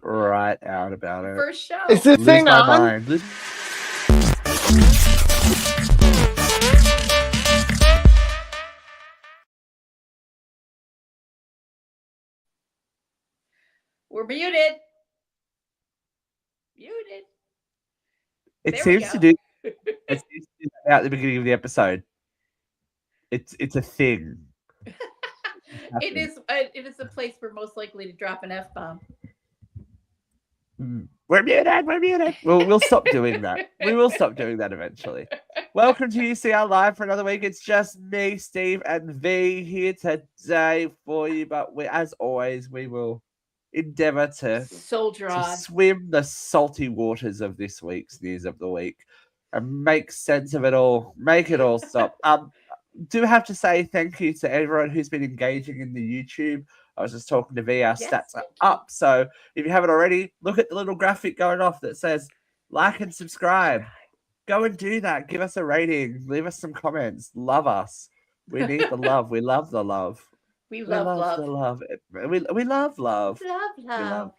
right out about it. First show. Is this Lose thing my on? mind. We're muted. Muted. It There seems we to go. do. It seems to do that at the beginning of the episode. It's a thing. It is a place we're most likely to drop an F-bomb. We're muted. We'll stop doing that. We will stop doing that eventually. Welcome to UCR Live for another week. It's just me, Steve, and V here today for you. But as always, we will endeavour to Soldier on. swim the salty waters of this week's news of the week and make sense of it all. Make it all stop. Do have to say thank you to everyone who's been engaging in the YouTube. I was just talking to V, our stats are up. So if you haven't already, look at the little graphic going off that says like and subscribe. Go and do that. Give us a rating. Leave us some comments. Love us. We need the love. We love the love. We love the love. We love love. Love.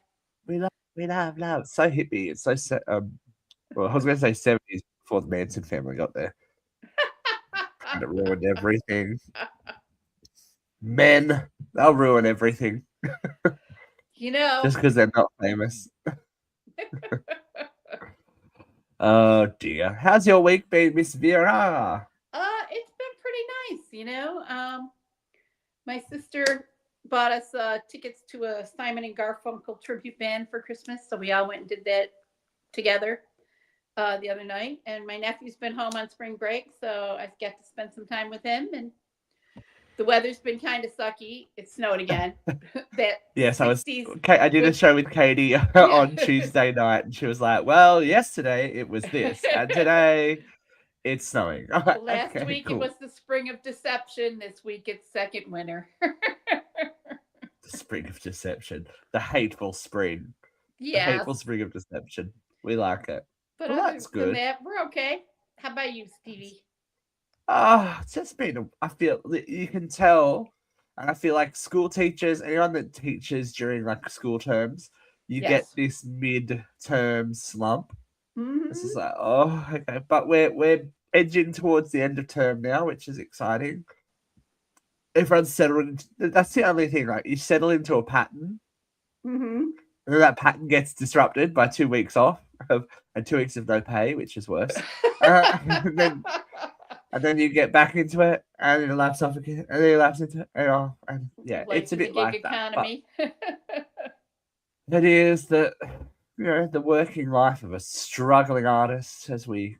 We love love. So hippie. It's so well, I was going to say 70s before the Manson family got there. And it ruined everything. Men, they'll ruin everything. Just because they're not famous. Oh dear. How's your week been, Miss Vera? It's been pretty nice, My sister bought us tickets to a Simon and Garfunkel tribute band for Christmas, so we all went and did that together the other night. And my nephew's been home on spring break, so I get to spend some time with him. And the weather's been kind of sucky. It snowed again. Yes, I did a show with Katie on Tuesday night, and she was like, "Well, yesterday it was this, and today it's snowing." Last week it was the spring of deception. This week it's second winter. The spring of deception, the hateful spring. Yeah, the hateful spring of deception. We like it. But well, that's good. That, we're okay. How about you, Stevie? It's just been, I feel you can tell, and I feel like school teachers, anyone that teaches during like school terms, you get this mid-term slump. Mm-hmm. This is like, oh, okay, but we're edging towards the end of term now, which is exciting. Everyone's settled. That's the only thing, like you settle into a pattern, and then that pattern gets disrupted by 2 weeks off and 2 weeks of no pay, which is worse. And then you get back into it, and then it laps off again, and then you lapse into it, and yeah, it's a bit like economy. that. That is the working life of a struggling artist as we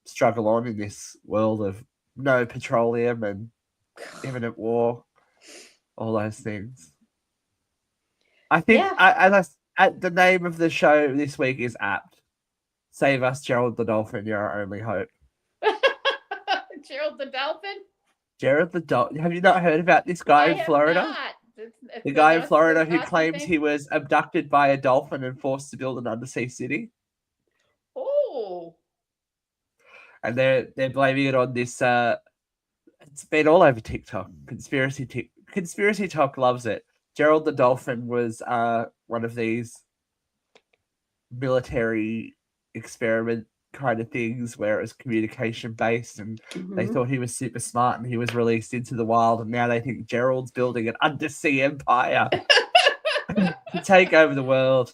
struggle on in this world of no petroleum and imminent war, all those things. I think the name of the show this week is apt. Save us, Gerald the Dolphin. You're our only hope. Gerald the Dolphin? Gerald the Dolphin. Have you not heard about this guy in Florida? The guy in Florida who claims he was abducted by a dolphin and forced to build an undersea city. Oh. And they're blaming it on this. It's been all over TikTok. Conspiracy Talk loves it. Gerald the Dolphin was one of these military experiment kind of things where it was communication based, and they thought he was super smart, and he was released into the wild, and now they think Gerald's building an undersea empire to take over the world.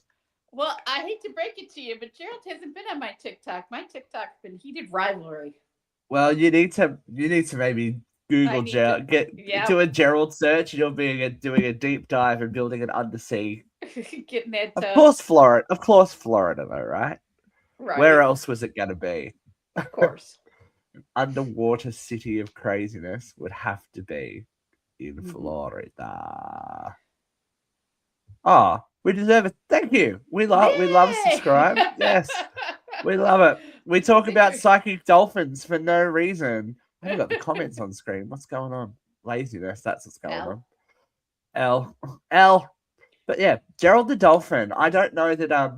Well, I hate to break it to you, but Gerald hasn't been on my TikTok. My TikTok's been heated rivalry. Well, you need to maybe Google Gerald, do a Gerald search, and you'll be doing a deep dive and building an undersea. Getting that. Of course, Florida, though, right? Right. Where else was it going to be? Of course. An underwater city of craziness would have to be in Florida. Oh, we deserve it. Thank you. We love subscribe. Yes. We love it. We talk about psychic dolphins for no reason. I haven't got the comments on screen. What's going on? Laziness. That's what's going on. L. But yeah, Gerald the Dolphin. I don't know that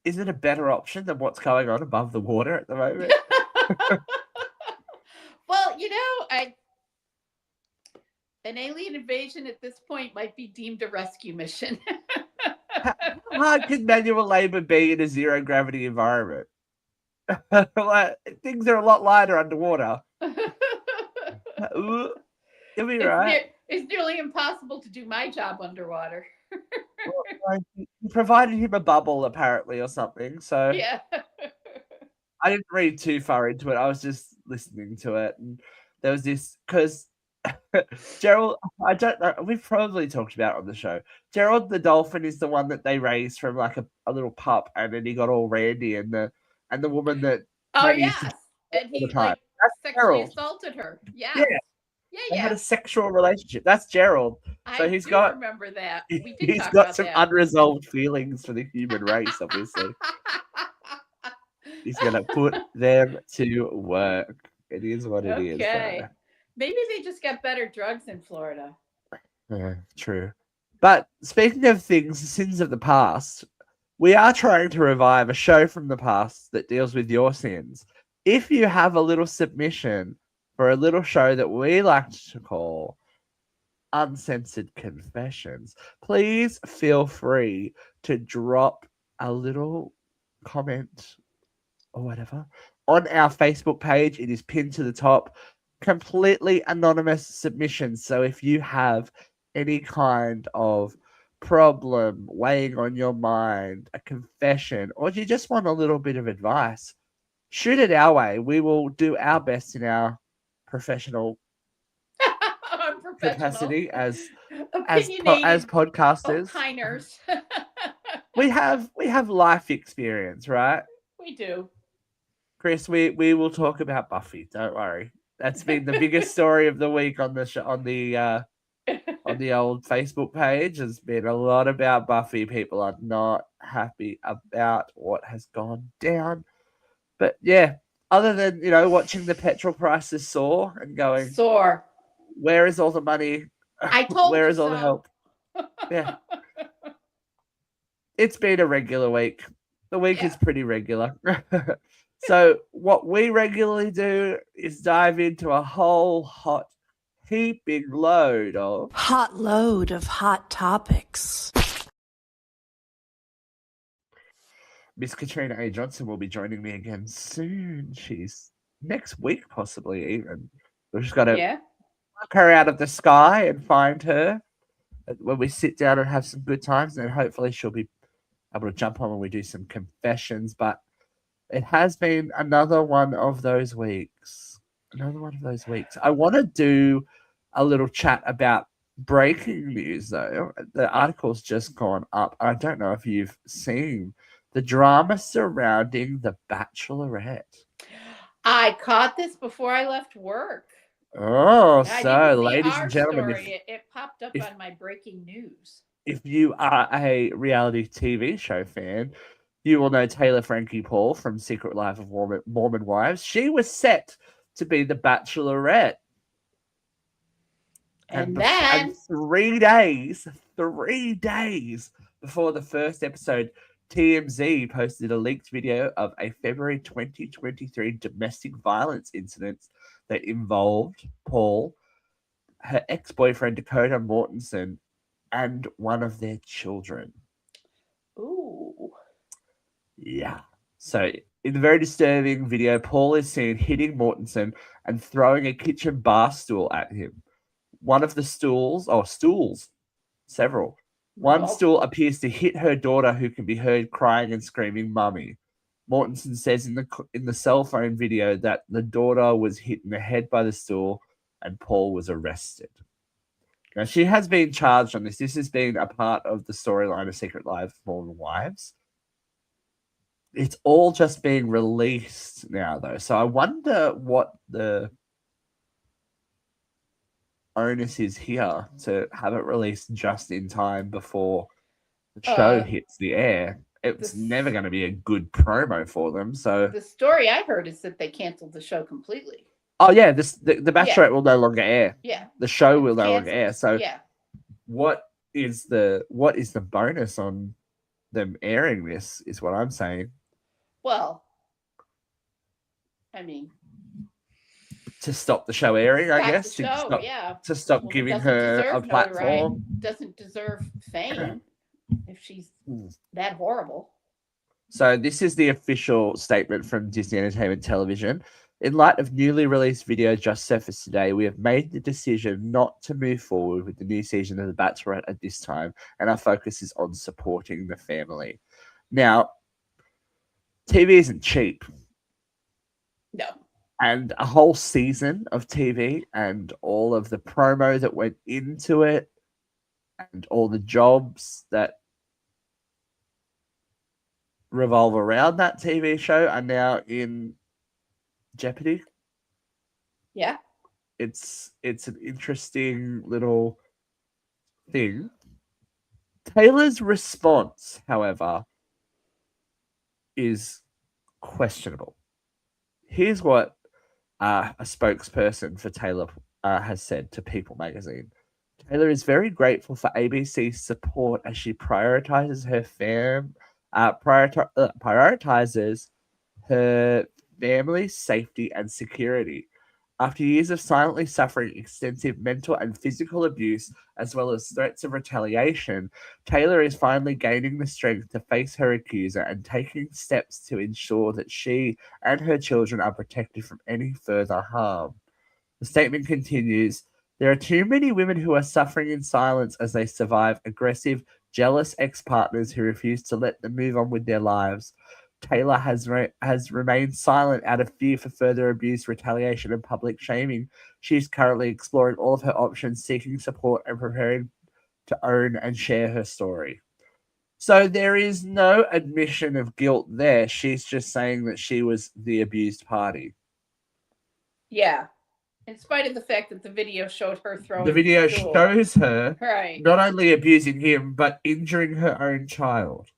is it a better option than what's going on above the water at the moment? Well, An alien invasion at this point might be deemed a rescue mission. How hard can manual labor be in a zero gravity environment? Like, things are a lot lighter underwater. You'll be right. It's nearly impossible to do my job underwater. Well, you provided him a bubble, apparently, or something. So Yeah. I didn't read too far into it. I was just listening to it, and there was this because Gerald. I don't know. We've probably talked about it on the show. Gerald the Dolphin is the one that they raised from like a little pup, and then he got all randy, and the woman that Oh Tony used to yes, and all the he time. like That's sexually Gerald. assaulted her. Yes. Yeah, Yeah, they had yeah. a sexual relationship. That's Gerald. So I he's do got remember that. We did he's talk got about some that. unresolved feelings for the human race. Obviously, he's gonna put them to work. It is what it is. Okay. Maybe they just got better drugs in Florida. Yeah, true. But speaking of things, sins of the past, we are trying to revive a show from the past that deals with your sins. If you have a little submission for a little show that we like to call Uncensored Confessions, please feel free to drop a little comment or whatever on our Facebook page. It is pinned to the top. Completely anonymous submissions. So if you have any kind of problem weighing on your mind, a confession, or you just want a little bit of advice, shoot it our way. We will do our best in our professional capacity as opinionated podcasters. opiners. we have life experience, right? We do. Chris, we will talk about Buffy. Don't worry. That's been the biggest story of the week on the on the old Facebook page. Has been a lot about Buffy. People are not happy about what has gone down. But yeah, other than watching the petrol prices soar and going, where is all the money? I told where you is all the help? Yeah, it's been a regular week. The week is pretty regular. So what we regularly do is dive into a whole heaping load of hot topics. Miss Katrina A. Johnson will be joining me again soon. She's next week, possibly even. We've just got to knock her out of the sky and find her when we sit down and have some good times. And then hopefully she'll be able to jump on when we do some confessions. But it has been another one of those weeks. I want to do a little chat about breaking news, though. The article's just gone up. I don't know if you've seen the drama surrounding The Bachelorette. I caught this before I left work. Oh, so ladies and gentlemen, it popped up on my breaking news. If you are a reality TV show fan, you will know Taylor Frankie Paul from Secret Life of Mormon Wives. She was set to be the Bachelorette. And then 3 days before the first episode, TMZ posted a leaked video of a February 2023 domestic violence incident that involved Paul, her ex-boyfriend Dakota Mortensen, and one of their children. Ooh. Yeah. So in the very disturbing video, Paul is seen hitting Mortensen and throwing a kitchen bar stool at him. One of the stools, several. One stool appears to hit her daughter, who can be heard crying and screaming, "Mummy." Mortensen says in the cell phone video that the daughter was hit in the head by the stool and Paul was arrested. Now, she has been charged on this. This has been a part of the storyline of Secret Life of Mormon Wives. It's all just being released now, though. So I wonder what the onus is here to have it released just in time before the show hits the air. It's never going to be a good promo for them. So the story I heard is that they canceled the show completely. Oh yeah, the Bachelorette will no longer air. Yeah, the show will no longer air. So yeah, what is the bonus on them airing this? Is what I'm saying. Well, I mean, to stop the show airing, I Stop guess. the show, yeah. To stop Well, giving doesn't her a deserve platform. notoriety, doesn't deserve fame if she's that horrible. So this is the official statement from Disney Entertainment Television. In light of newly released video just surfaced today, we have made the decision not to move forward with the new season of The Bachelorette at this time, and our focus is on supporting the family. Now, TV isn't cheap. No. And a whole season of TV and all of the promo that went into it and all the jobs that revolve around that TV show are now in jeopardy. Yeah. It's an interesting little thing. Taylor's response, however, is questionable. Here's what a spokesperson for Taylor has said to People magazine. Taylor is very grateful for ABC's support as she prioritizes prioritizes her family's safety and security. After years of silently suffering extensive mental and physical abuse, as well as threats of retaliation, Taylor is finally gaining the strength to face her accuser and taking steps to ensure that she and her children are protected from any further harm. The statement continues, there are too many women who are suffering in silence as they survive aggressive, jealous ex-partners who refuse to let them move on with their lives. Taylor has remained silent out of fear for further abuse, retaliation, and public shaming. She is currently exploring all of her options, seeking support, and preparing to own and share her story. So there is no admission of guilt there. She's just saying that she was the abused party. Yeah. In spite of the fact that the video showed her throwing the video stool. shows her Right. not only abusing him, but injuring her own child.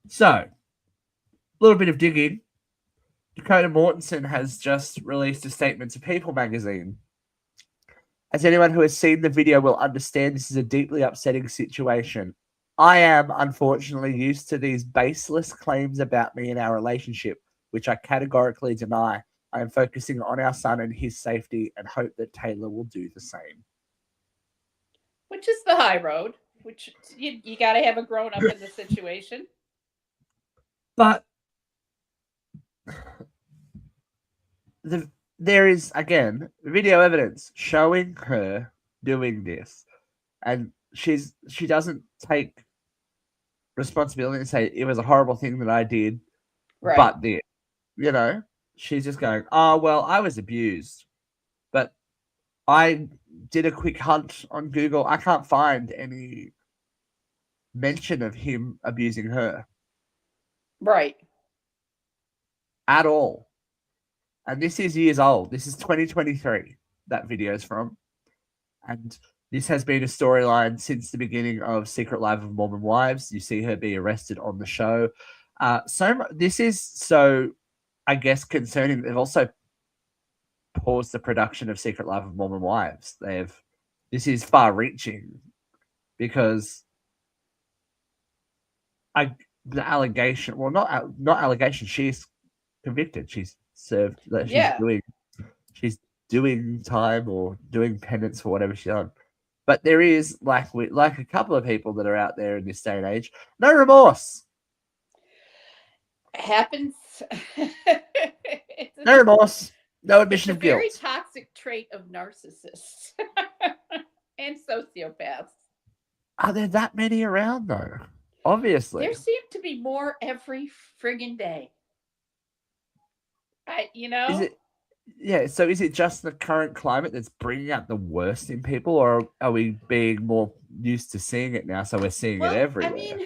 So, a little bit of digging. Dakota Mortensen has just released a statement to People magazine. As anyone who has seen the video will understand, this is a deeply upsetting situation. I am, unfortunately, used to these baseless claims about me and our relationship, which I categorically deny. I am focusing on our son and his safety and hope that Taylor will do the same. Which is the high road, which you got to have a grown up in the situation. But there is, again, video evidence showing her doing this. And she doesn't take responsibility and say, it was a horrible thing that I did, Right. but this. You know, she's just going, oh, well, I was abused. But I did a quick hunt on Google. I can't find any mention of him abusing her. Right. At all. And this is years old. This is 2023 that video is from. And this has been a storyline since the beginning of Secret Life of Mormon Wives. You see her be arrested on the show. This is so, I guess, concerning. They've also paused the production of Secret Life of Mormon Wives. This is far-reaching because the allegation, well, not allegation. She's convicted. She's served. She's doing time or doing penance for whatever she's done. But there is, like a couple of people that are out there in this day and age, no remorse. Happens. No remorse. No admission of guilt. It's a very toxic trait of narcissists and sociopaths. Are there that many around, though? Obviously. There seem to be more every friggin' day. Is it? Yeah, so is it just the current climate that's bringing out the worst in people, or are we being more used to seeing it now, so we're seeing it everywhere? I mean,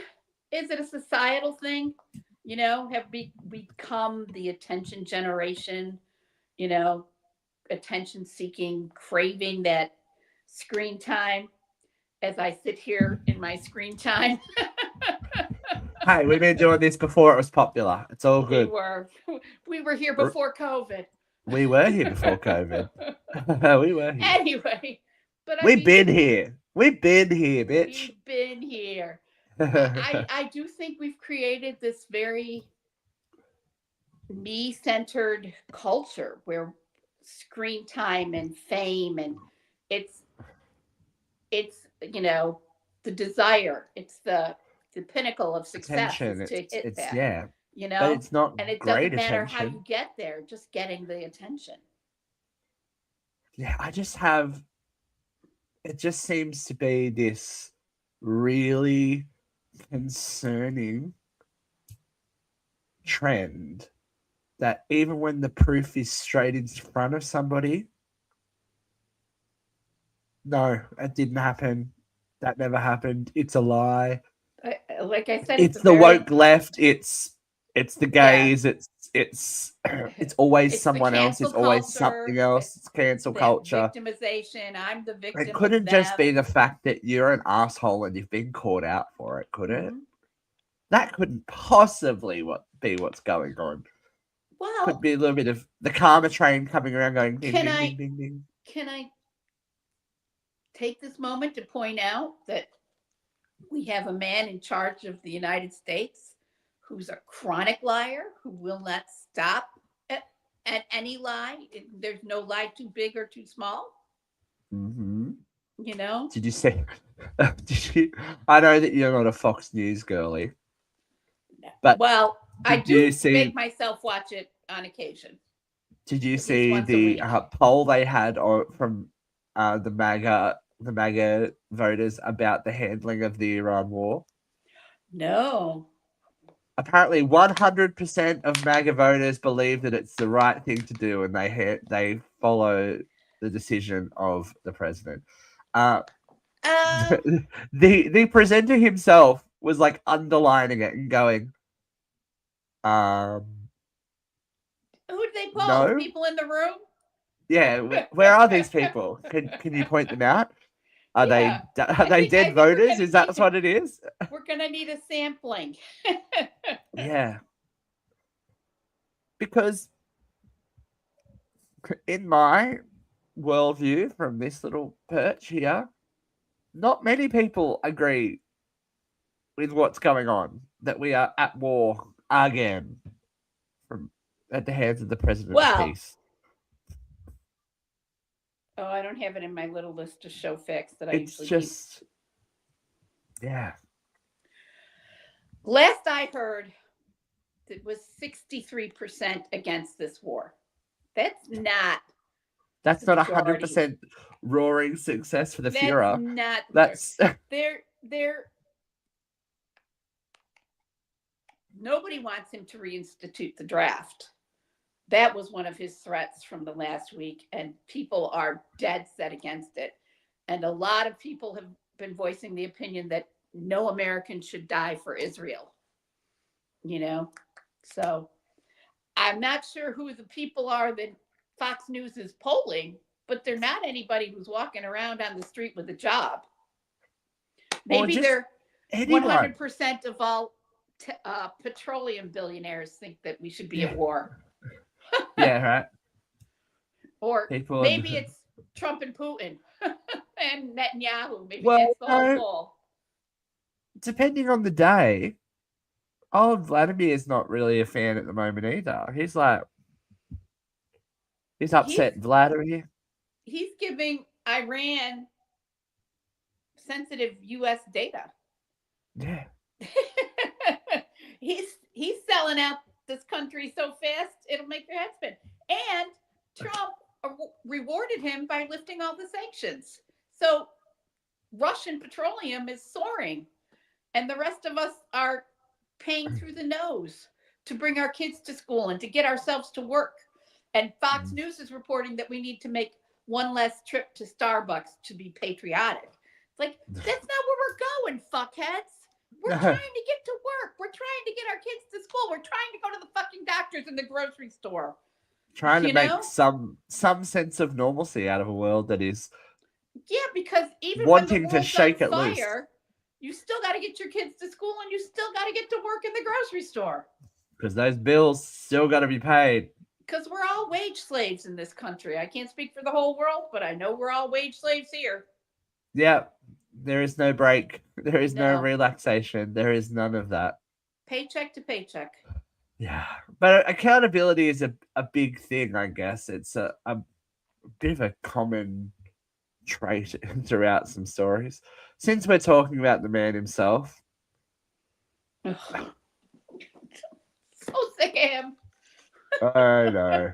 is it a societal thing? You know, have we become the attention generation, you know, attention seeking, craving that screen time as I sit here in my screen time? Hey, we've been doing this before it was popular. It's all good. We were here before COVID. We were here before COVID. We were here. Anyway, but we've been here. We've been here, bitch. We've been here. I do think we've created this very me-centered culture where screen time and fame and it's the desire, it's the pinnacle of success is Attention. to hit It's that, yeah, you but know it's not and it great doesn't matter how attention. you get there, just getting the attention. Yeah, it just seems to be this really concerning trend that even when the proof is straight in front of somebody, no, it didn't happen. That never happened. It's a lie. Like I said, it's It's a the very woke left. It's the yeah gays. It's it's always it's the someone else. cancel It's always culture, something else. It's cancel that culture. victimization. I'm the It victim of couldn't just be them. the fact that you're an asshole and you've been caught out for it, could it? Mhm. That couldn't possibly be what's going on. Could Well, be a little bit of the karma train coming around going ding can ding ding I ding ding. can I take this moment to point out that we have a man in charge of the United States who's a chronic liar who will not stop at any lie. There's no lie too big or too small. Mm-hmm. You know. Did you say? Did you? I know that you're not a Fox News girly, but Well, I did you do see? make myself watch it on occasion, Did you at least see once a the week. poll they had from the MAGA voters about the handling of the Iran war? No. Apparently, 100% of MAGA voters believe that it's the right thing to do, and they follow the decision of the president. Uh, the presenter himself was like underlining it and going, Who did they poll? The no, people in the room? yeah, where are these people? Can you point them out? Are Yeah. they I dead think we're voters? gonna Is that need what it is? we're gonna need a sampling. Yeah, because in my worldview, from this little perch here, not many people agree with what's going on. That we are at war again from at the hands of the president of Well, peace. oh, I don't have it in my little list of show facts that I It's usually keep. just, yeah. Last I heard, it was 63% against this war. That's not That's the not majority. 100% roaring success for the That's Führer. not. That's They're. Nobody wants him to reinstitute the draft. That was one of his threats from the last week, and people are dead set against it. And a lot of people have been voicing the opinion that no American should die for Israel. You know, so I'm not sure who the people are that Fox News is polling, but they're not anybody who's walking around on the street with a job. Maybe they're anyone. 100% of all petroleum billionaires think that we should be at war. Yeah, right. Or People maybe it's Trump and Putin and Netanyahu. Maybe Well, that's the whole no. goal. Depending on the day. Oh, Vladimir's not really a fan at the moment either. He's upset Vladimir. He's giving Iran sensitive U.S. data. Yeah. he's selling out this country so fast it'll make your head spin. And Trump rewarded him by lifting all the sanctions. So Russian petroleum is soaring, and the rest of us are paying through the nose to bring our kids to school and to get ourselves to work. And Fox News is reporting that we need to make one less trip to Starbucks to be patriotic. It's like, that's not where we're going, fuckheads. We're trying to get to work. We're trying to get our kids to school. We're trying to go to the fucking doctors and the grocery store. Trying to make some sense of normalcy out of a world that is because even wanting when the world's to shake on it loose. fire, you still got to get your kids to school and you still got to get to work in the grocery store. Because those bills still got to be paid. Because we're all wage slaves in this country. I can't speak for the whole world, but I know we're all wage slaves here. Yeah. There is no break. There is no relaxation. There is none of that. Paycheck to paycheck. Yeah, but accountability is a big thing, I guess. It's a bit of a common trait throughout some stories. Since we're talking about the man himself, Ugh. So sick of him. I know.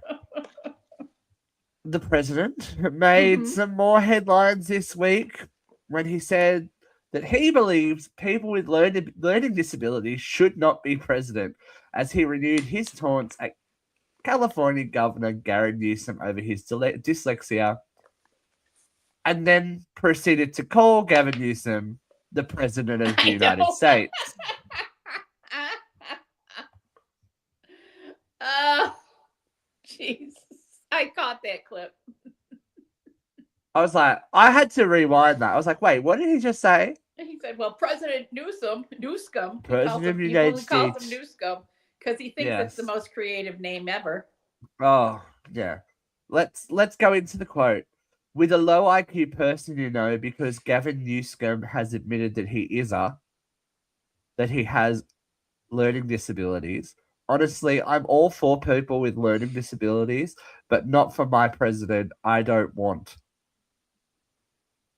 The president made Mhm. some more headlines this week when he said that he believes people with learning disabilities should not be president, as he renewed his taunts at California Governor Gavin Newsom over his dyslexia, and then proceeded to call Gavin Newsom the president of the I United know. States. Oh, Jesus. I caught that clip. I was like, I had to rewind that. I was like, wait, what did he just say? He said, "Well, President Newsom, President of the he United only calls him States. Newscom because he thinks it's the Yes. most creative name ever." Oh, yeah. Let's go into the quote. With a low IQ person, because Gavin Newsom has admitted that that he has learning disabilities. Honestly, I'm all for people with learning disabilities, but not for my president. I don't want.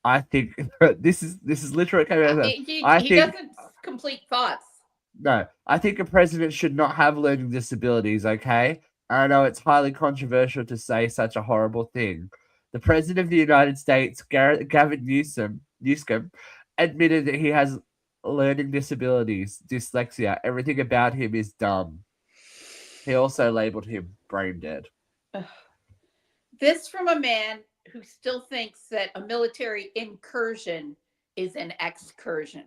I think this is literally coming out of them. I He think doesn't complete thoughts. no, I think a president should not have learning disabilities, okay? I know it's highly controversial to say such a horrible thing. The president of the United States, Gavin Newsom, admitted that he has learning disabilities, dyslexia. Everything about him is dumb. He also labeled him brain dead. This from a man who still thinks that a military incursion is an excursion.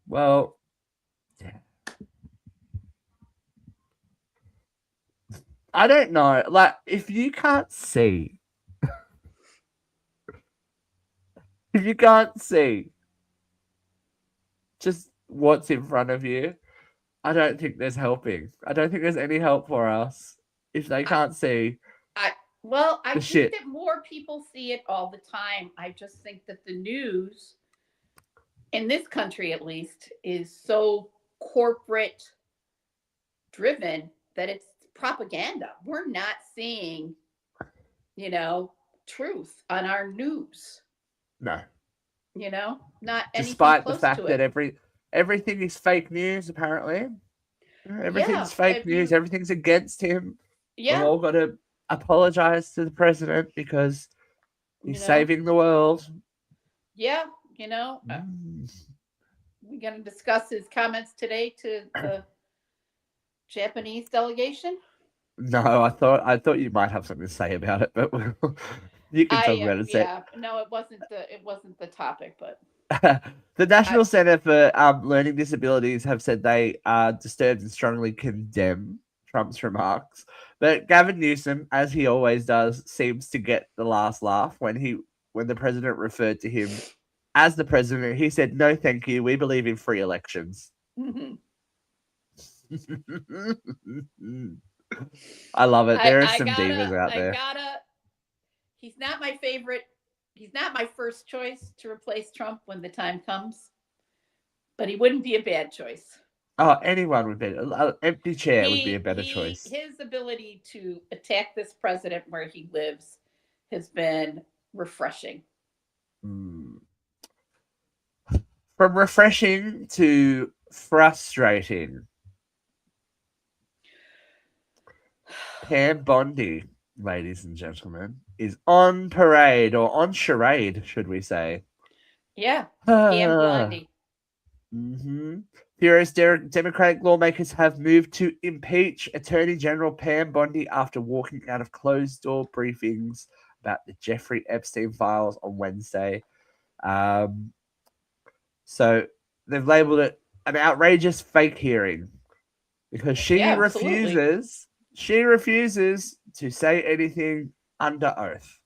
Well, yeah. I don't know. Like, if you can't see, if you can't see just what's in front of you, I don't think there's helping. I don't think there's any help for us if they can't see I I the think shit. that more people see it all the time. I just think that the news in this country at least is so corporate driven that it's propaganda. We're not seeing, truth on our news, No. not anything Despite the close to fact that it. everything is fake news, apparently. Yeah, Everything's fake if news. you Everything's against him. We've yeah, all got to apologize to the president because you he's know, saving the world. yeah, Mm. we're going to discuss his comments today to the Japanese delegation. No, I thought you might have something to say about it, but you can talk about it. Yeah, no, it wasn't the topic, but The I National Center for Learning Disabilities have said they are disturbed and strongly condemn Trump's remarks. But Gavin Newsom, as he always does, seems to get the last laugh when the president referred to him as the president. He said, "No, thank you. We believe in free elections." I love it. There are some divas out I there. gotta. He's not my favorite. He's not my first choice to replace Trump when the time comes, but he wouldn't be a bad choice. Oh, anyone would be. An empty chair would be a better choice. His ability to attack this president where he lives has been refreshing. Mm. From refreshing to frustrating. Pam Bondi, ladies and gentlemen, is on parade or on charade, should we say? Yeah, Pam Blondie. Furious Democratic lawmakers have moved to impeach Attorney General Pam Bondi after walking out of closed-door briefings about the Jeffrey Epstein files on Wednesday. So they've labeled it an outrageous fake hearing because Yeah, absolutely. she refuses to say anything under oath.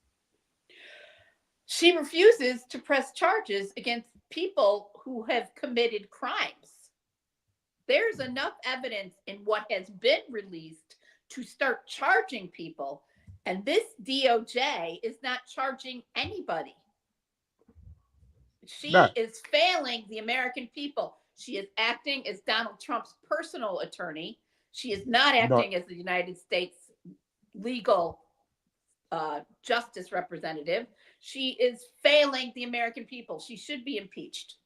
She refuses to press charges against people who have committed crimes. There's enough evidence in what has been released to start charging people, and this DOJ is not charging anybody. She No. is failing the American people. She is acting as Donald Trump's personal attorney. She is not acting as the United States legal justice representative. She is failing the American people. She should be impeached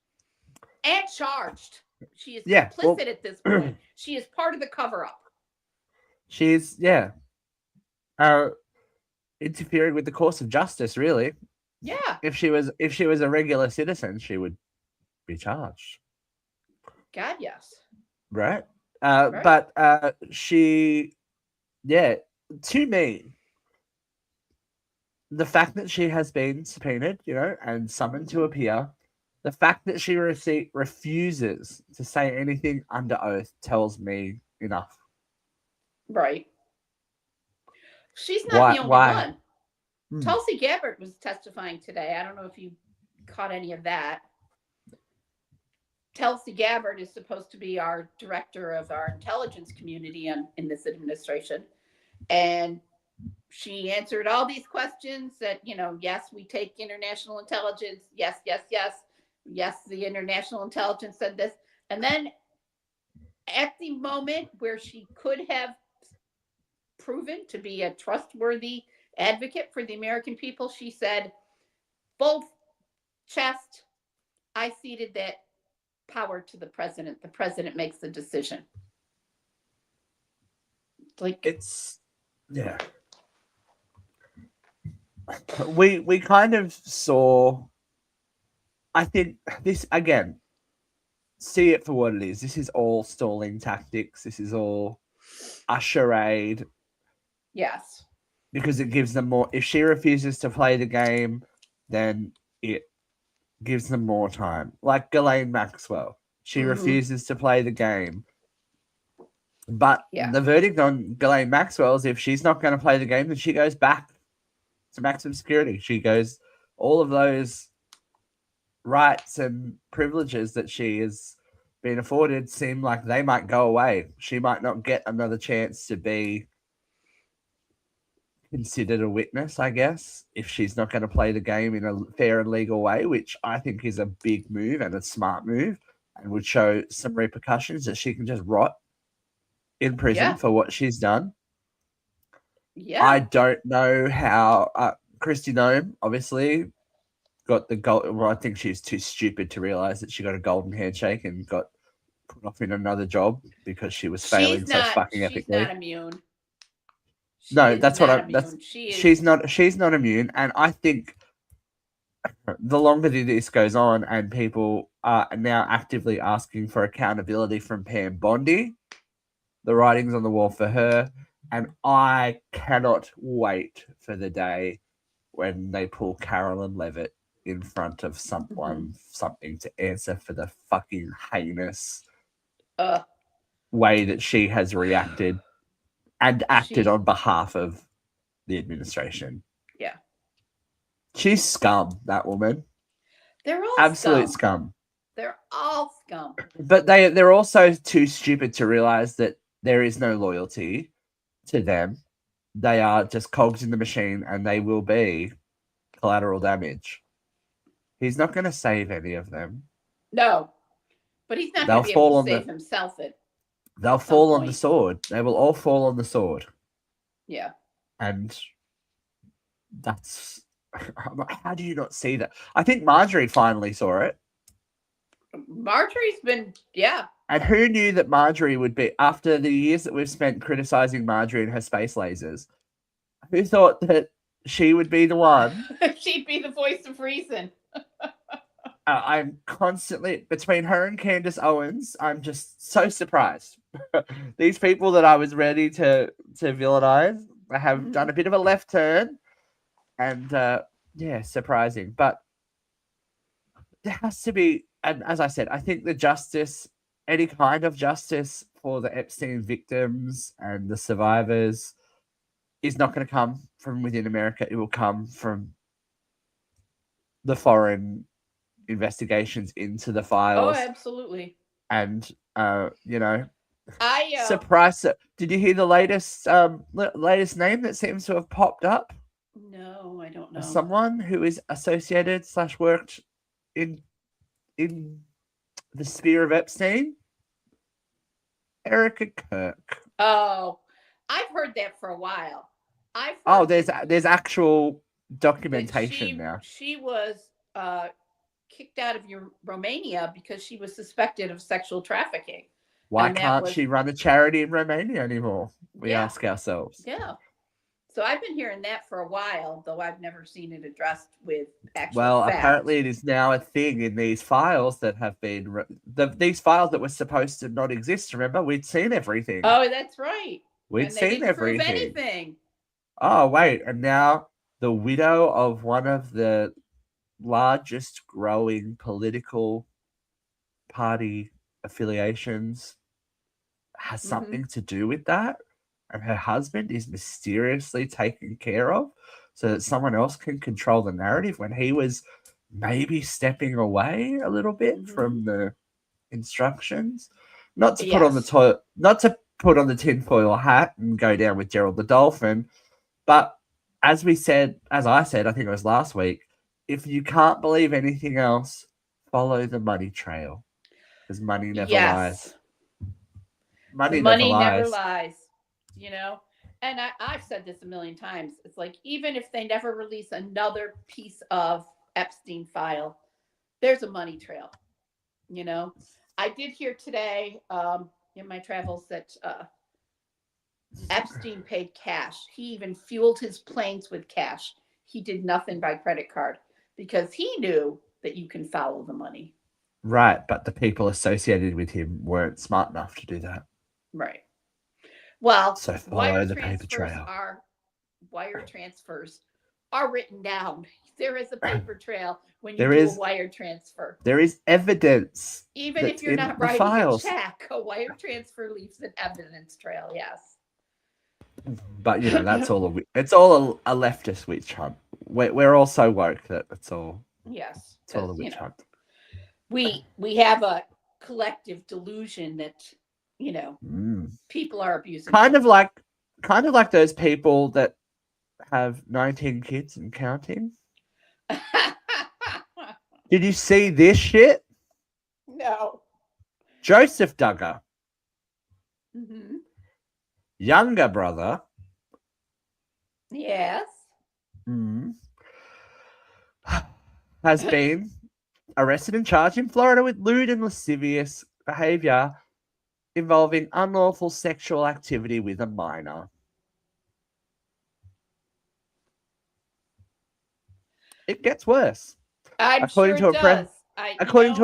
and charged. She is complicit at this point. She is part of the cover-up. She's interfering with the course of justice, really. Yeah. If she was a regular citizen, she would be charged. God, yes. Right? Right. But she, to me, the fact that she has been subpoenaed, and summoned to appear, the fact that she refuses to say anything under oath tells me enough. Right. She's not the only one. Tulsi Gabbard was testifying today. I don't know if you caught any of that. Tulsi Gabbard is supposed to be our director of our intelligence community in this administration. And she answered all these questions that, yes, we take international intelligence. Yes, yes, yes. Yes, the international intelligence said this. And then at the moment where she could have proven to be a trustworthy advocate for the American people, she said, full chest, I ceded that power to the president. The president makes the decision. We kind of saw, I think this, again, see it for what it is. This is all stalling tactics. This is all a charade. Yes. Because it gives them more. If she refuses to play the game, then it gives them more time. Like Ghislaine Maxwell. She refuses to play the game. But the verdict on Ghislaine Maxwell is if she's not going to play the game, then she goes back to maximum security. She goes, all of those rights and privileges that she has been afforded seem like they might go away. She might not get another chance to be considered a witness, I guess, if she's not going to play the game in a fair and legal way, which I think is a big move and a smart move and would show some repercussions that she can just rot in prison for what she's done. Yeah. I don't know how Kristi Noem obviously got the gold. Well, I think she's too stupid to realize that she got a golden handshake and got put off in another job because she was failing so fucking epically. She's not immune. She's not immune, and I think the longer this goes on and people are now actively asking for accountability from Pam Bondi, the writing's on the wall for her, and I cannot wait for the day when they pull Carolyn Levitt in front of something to answer for the fucking heinous way that she has reacted and acted on behalf of the administration. Yeah. She's scum, that woman. They're all absolute scum. They're all scum. But they're also too stupid to realize that there is no loyalty to them. They are just cogs in the machine and they will be collateral damage. He's not going to save any of them. No. But he's not going to be able to save himself. They'll fall on the sword. They will all fall on the sword. Yeah. And that's... How do you not see that? I think Marjorie finally saw it. Marjorie's been... Yeah. And who knew that Marjorie would be... After the years that we've spent criticizing Marjorie and her space lasers, who thought that she would be the one? She'd be the voice of reason. I'm constantly... Between her and Candace Owens, I'm just so surprised. These people that I was ready to villainize have done a bit of a left turn. And, surprising. But there has to be... And as I said, I think the justice... Any kind of justice for the Epstein victims and the survivors is not going to come from within America. It will come from the foreign investigations into the files. Oh, absolutely. And, surprise. Did you hear the latest name that seems to have popped up? No, I don't know. Someone who is associated / worked in the spear of Epstein, Erica Kirk. Oh, I've heard that for a while. I've heard Oh, that there's actual that documentation now. she was kicked out of Romania because she was suspected of sexual trafficking. Why And that can't was she run a charity in Romania anymore? We yeah, ask ourselves. yeah. So I've been hearing that for a while, though I've never seen it addressed with actual Well, fact. apparently it is now a thing in these files that have been these files that were supposed to not exist. Remember, we'd seen everything. Oh, that's right. We'd And they seen didn't prove everything. anything. Oh, wait, and now the widow of one of the largest growing political party affiliations has something to do with that, and her husband is mysteriously taken care of so that someone else can control the narrative when he was maybe stepping away a little bit from the instructions. Not to put on the not to put on the tinfoil hat and go down with Gerald the Dolphin, but as I said, I think it was last week, if you can't believe anything else, follow the money trail, because money never lies. Money never lies, you know. And I've said this a million times. It's like, even if they never release another piece of Epstein file, there's a money trail, you know. I did hear today in my travels that Epstein paid cash. He even fueled his planes with cash. He did nothing by credit card because he knew that you can follow the money. Right, but the people associated with him weren't smart enough to do that. Right. Well, so follow the paper trail. Wire transfers are written down. There is a paper trail when you a wire transfer. There is evidence. Even if you're not writing a check, a wire transfer leaves an evidence trail. Yes. But you know, it's all a leftist witch hunt. We're all so woke that it's all. Yes. It's all a witch hunt. We have a collective delusion that, you know, people are abusing. Kind of like those people that have 19 kids and counting. Did you see this shit? No. Joseph Duggar. Younger brother. Yes. Has been arrested and charged in Florida with lewd and lascivious behavior involving unlawful sexual activity with a minor. It gets worse. According to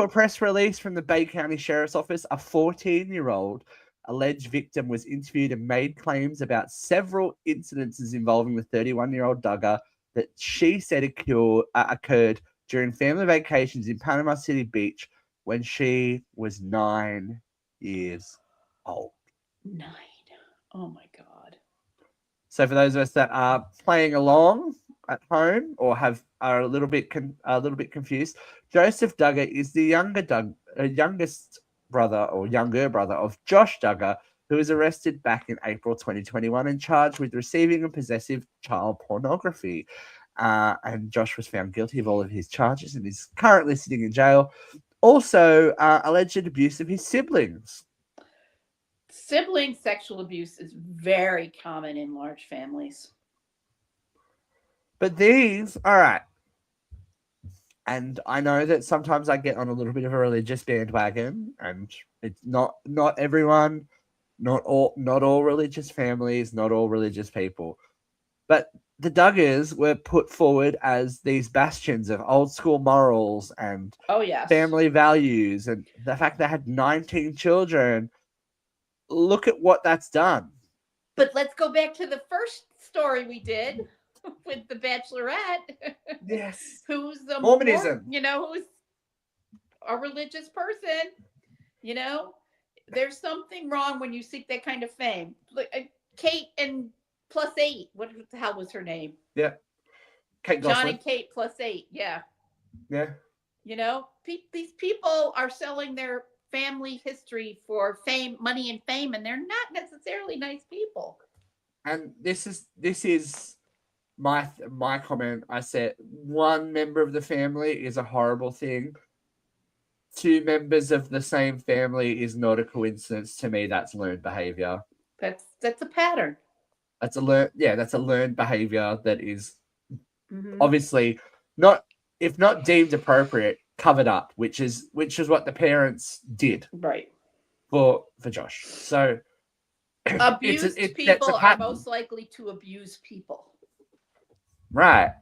a press release from the Bay County Sheriff's Office, a 14-year-old alleged victim was interviewed and made claims about several incidences involving the 31-year-old Duggar that she said occurred during family vacations in Panama City Beach when she was 9 years old. 9. Oh my God. So for those of us that are playing along at home or are a little bit confused, Joseph Duggar is the youngest brother or younger brother of Josh Duggar, who was arrested back in April 2021 and charged with receiving and possessive child pornography. And Josh was found guilty of all of his charges and is currently sitting in jail. Also, alleged abuse of his siblings. Sibling sexual abuse is very common in large families. But these, all right. And I know that sometimes I get on a little bit of a religious bandwagon, and it's not everyone, not all religious families, not all religious people. But the Duggars were put forward as these bastions of old school morals and family values, and the fact they had 19 children. Look at what that's done. But let's go back to the first story we did with the Bachelorette. Yes. Who's the Mormonism. Who's a religious person. You know, there's something wrong when you seek that kind of fame. Kate and +8. What the hell was her name? Yeah. Kate Gosselin. John and Kate +8. Yeah. Yeah. You know, these people are selling their family history for fame, money and fame, and they're not necessarily nice people. And this is my comment. I said one member of the family is a horrible thing. two members of the same family is not a coincidence to me. That's learned behavior. That's a pattern. That's a learned behavior that is Mhm. obviously not, if not deemed appropriate, covered up, which is what the parents did Right. for Josh. So Abused that's people a are pattern. most likely to abuse people. Right.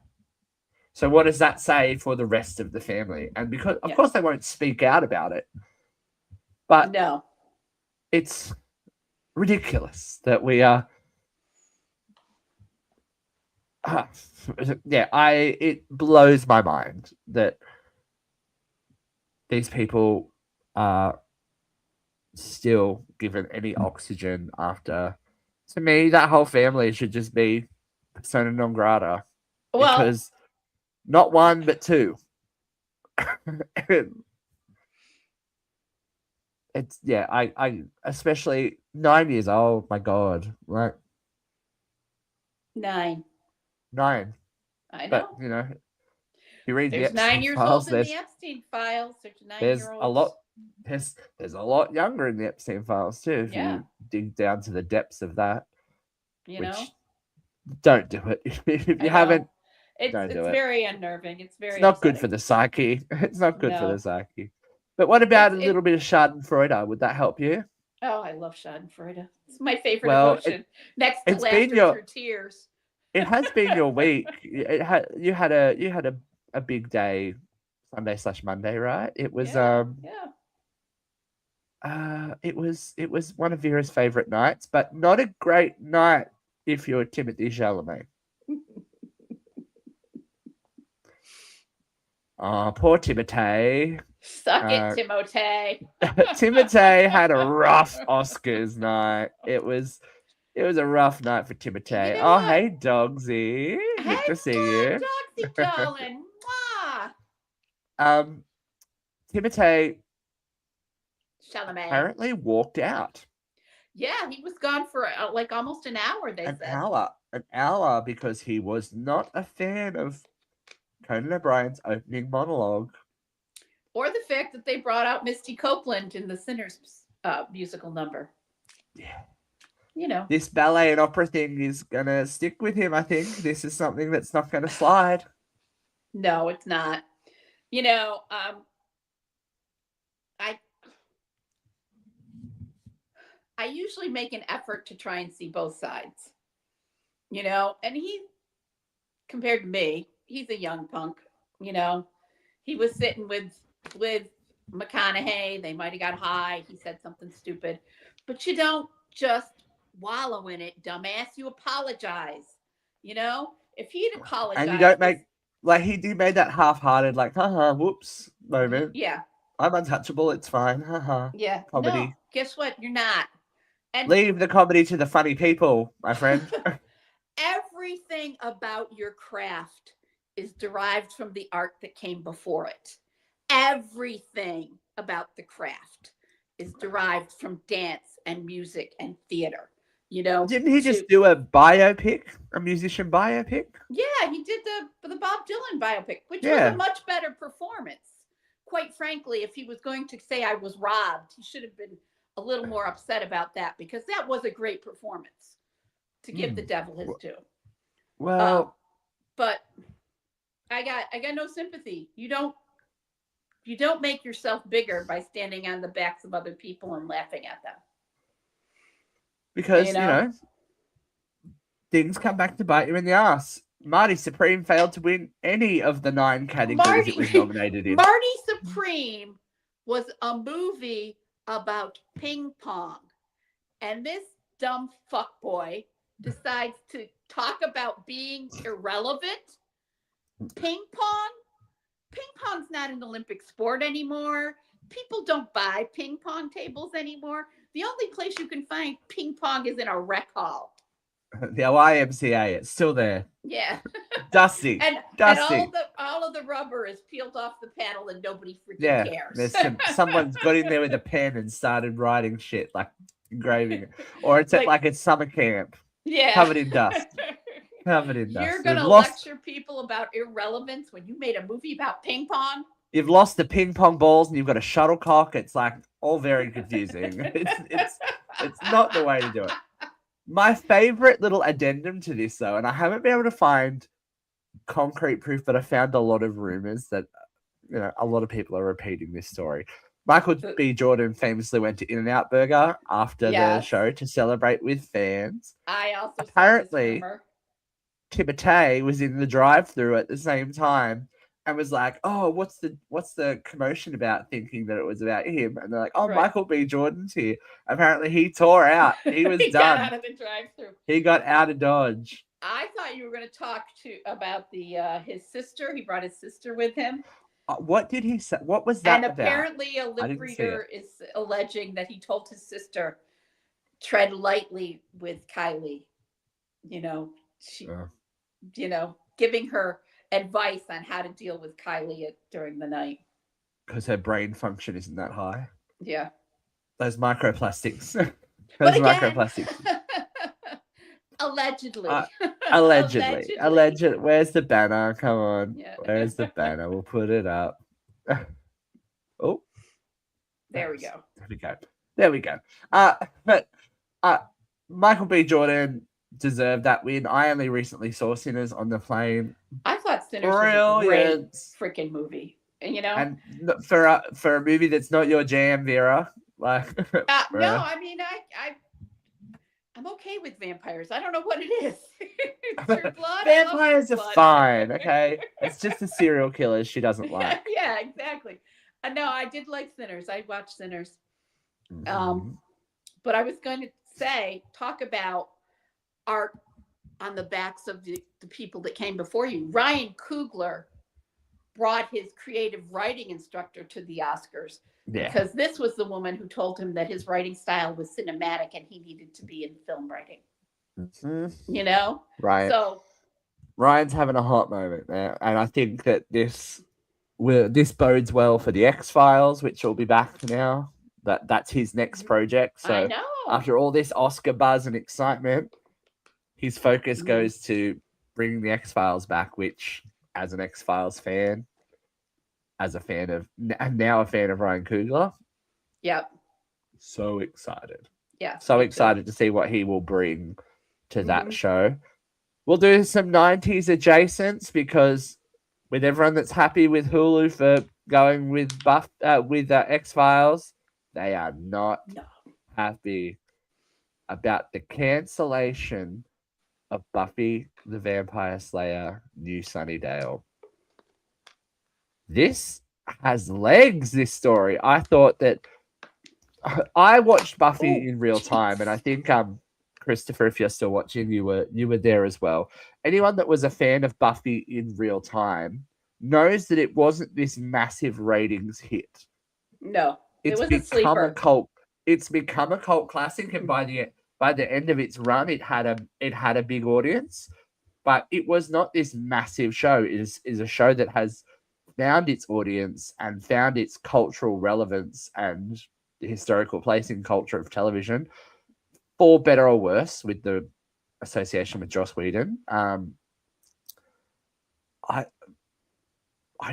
So what does that say for the rest of the family? And because of course they won't speak out about it, but No. it's ridiculous that we are. It blows my mind that these people are still given any oxygen after. To me, that whole family should just be persona non grata. Well, Because not one, but two. It's I especially 9 years old. My God, right? 9. 9. I know. But you know, you read There's the 9 Epstein years files. old in the Epstein files. There's There's 9-year-olds. a lot. There's a lot younger in the Epstein files too. If Yeah. you dig down to the depths of that, You know, don't do it. If you haven't, don't do it's it. very unnerving. It's very. It's not good upsetting. for the psyche. It's not good for No. the psyche. But what about a It's- little bit of Schadenfreude? Would that help you? Oh, I love Schadenfreude. It's my favorite Well, emotion. Next to it's been laughter your- through tears. It has been your week. You had a big day, Sunday/Monday, right? It was Yeah. it was one of Vera's favorite nights, but not a great night if you're Timothy Chalamet. Oh, poor Timothy. Suck it, Timothy. Timothy had a rough Oscars night. It was a rough night for Timothy. You know Oh, what? hey, Dogsy. Good to see you. Dogsy darling. Mwah. Timothy Chalamet. apparently walked out. Yeah, he was gone for like almost an hour, they An said. hour, because he was not a fan of Conan O'Brien's opening monologue. Or the fact that they brought out Misty Copeland in the Sinners musical number. Yeah. You know. This ballet and opera thing is going to stick with him, I think. This is something that's not going to slide. No, it's not. You know, I usually make an effort to try and see both sides. You know, and he, compared to me, he's a young punk. You know, he was sitting with McConaughey. They might have got high. He said something stupid, but you don't just wallow in it, dumbass. You apologize. You know, if he'd apologized, And you don't make, like, he made that half-hearted, like, haha, whoops moment. Yeah. I'm untouchable. It's fine. Haha. Yeah. Comedy. No, guess what? You're not. And leave the comedy to the funny people, my friend. everything about your craft is derived from the art that came before it. Everything about the craft is derived from dance and music and theater. You know, Didn't he just do a biopic, a musician biopic? Yeah, he did the Bob Dylan biopic, which was a much better performance. Quite frankly, if he was going to say I was robbed, he should have been a little more upset about that, because that was a great performance, to give the devil his due. Well, but I got no sympathy. You don't make yourself bigger by standing on the backs of other people and laughing at them. Because, you know, things come back to bite you in the ass. Marty Supreme failed to win any of the 9 categories it was nominated in. Marty Supreme was a movie about ping pong. And this dumb fuckboy decides to talk about being irrelevant. Ping pong? Ping pong's not an Olympic sport anymore. People don't buy ping pong tables anymore. The only place you can find ping pong is in a rec hall. The YMCA, it's still there. Yeah. Dusty. And all of the rubber is peeled off the paddle and nobody freaking cares. Someone's got in there with a pen and started writing shit, like engraving it. Or it's like it's summer camp. Yeah. Covered in dust. Covered in dust. You're going to lecture people about irrelevance when you made a movie about ping pong? You've lost the ping pong balls and you've got a shuttlecock. It's like all very confusing. It's not the way to do it. My favorite little addendum to this, though, and I haven't been able to find concrete proof, but I found a lot of rumors that a lot of people are repeating this story. Michael B. Jordan famously went to In-N-Out Burger after the show to celebrate with fans. I also apparently Timotei was in the drive-thru at the same time and was like, "Oh, what's the commotion about?" Thinking that it was about him, and they're like, "Oh, right. Michael B. Jordan's here." Apparently, he tore out. He was he done. Got out of the drive-thru. He got out of Dodge. I thought you were going to talk about his sister. He brought his sister with him. What did he say? What was that and about? Apparently a lip reader is alleging that he told his sister, tread lightly with Kylie. Giving her advice on how to deal with Kylie during the night. Because her brain function isn't that high. Yeah. Those microplastics. Microplastics. Allegedly. Allegedly. Where's the banner? Come on. Yeah. Where's the banner? We'll put it up. Oh. There we go. There we go. But Michael B. Jordan deserved that win. I only recently saw Sinners on the plane. I thought Sinners was a great freaking movie. And for a movie that's not your jam, Vera. Like no, I mean I'm okay with vampires. I don't know what it is. It's your blood. Vampires are fine, okay? It's just the serial killers she doesn't like. Yeah, exactly. No, I did like Sinners. I watched Sinners. Mm-hmm. But I was going to say, talk about art on the backs of the people that came before you. Ryan Coogler brought his creative writing instructor to the Oscars. Yeah. Because this was the woman who told him that his writing style was cinematic and he needed to be in film writing. Mm-hmm. Right. So Ryan's having a hot moment there, and I think that this bodes well for the X-Files, which will be back now. That's his next project. So I know. After all this Oscar buzz and excitement, his focus goes to bringing the X-Files back, which, as an X-Files fan, now a fan of Ryan Coogler. Yep. So excited. Yeah. So excited to see what he will bring to that show. We'll do some 90s adjacents because with everyone that's happy with Hulu for going with X-Files, they are not happy about the cancellation of Buffy the Vampire Slayer New Sunnydale. This has legs, this story. I thought that I watched Buffy in real time, and I think Christopher, if you're still watching, you were there as well. Anyone that was a fan of Buffy in real time knows that it wasn't this massive ratings hit. No, it's become a cult. It's become a cult classic, and by the end of its run, it had a big audience. But it was not this massive show. It is a show that has found its audience and found its cultural relevance and the historical place in culture of television, for better or worse, with the association with Joss Whedon. I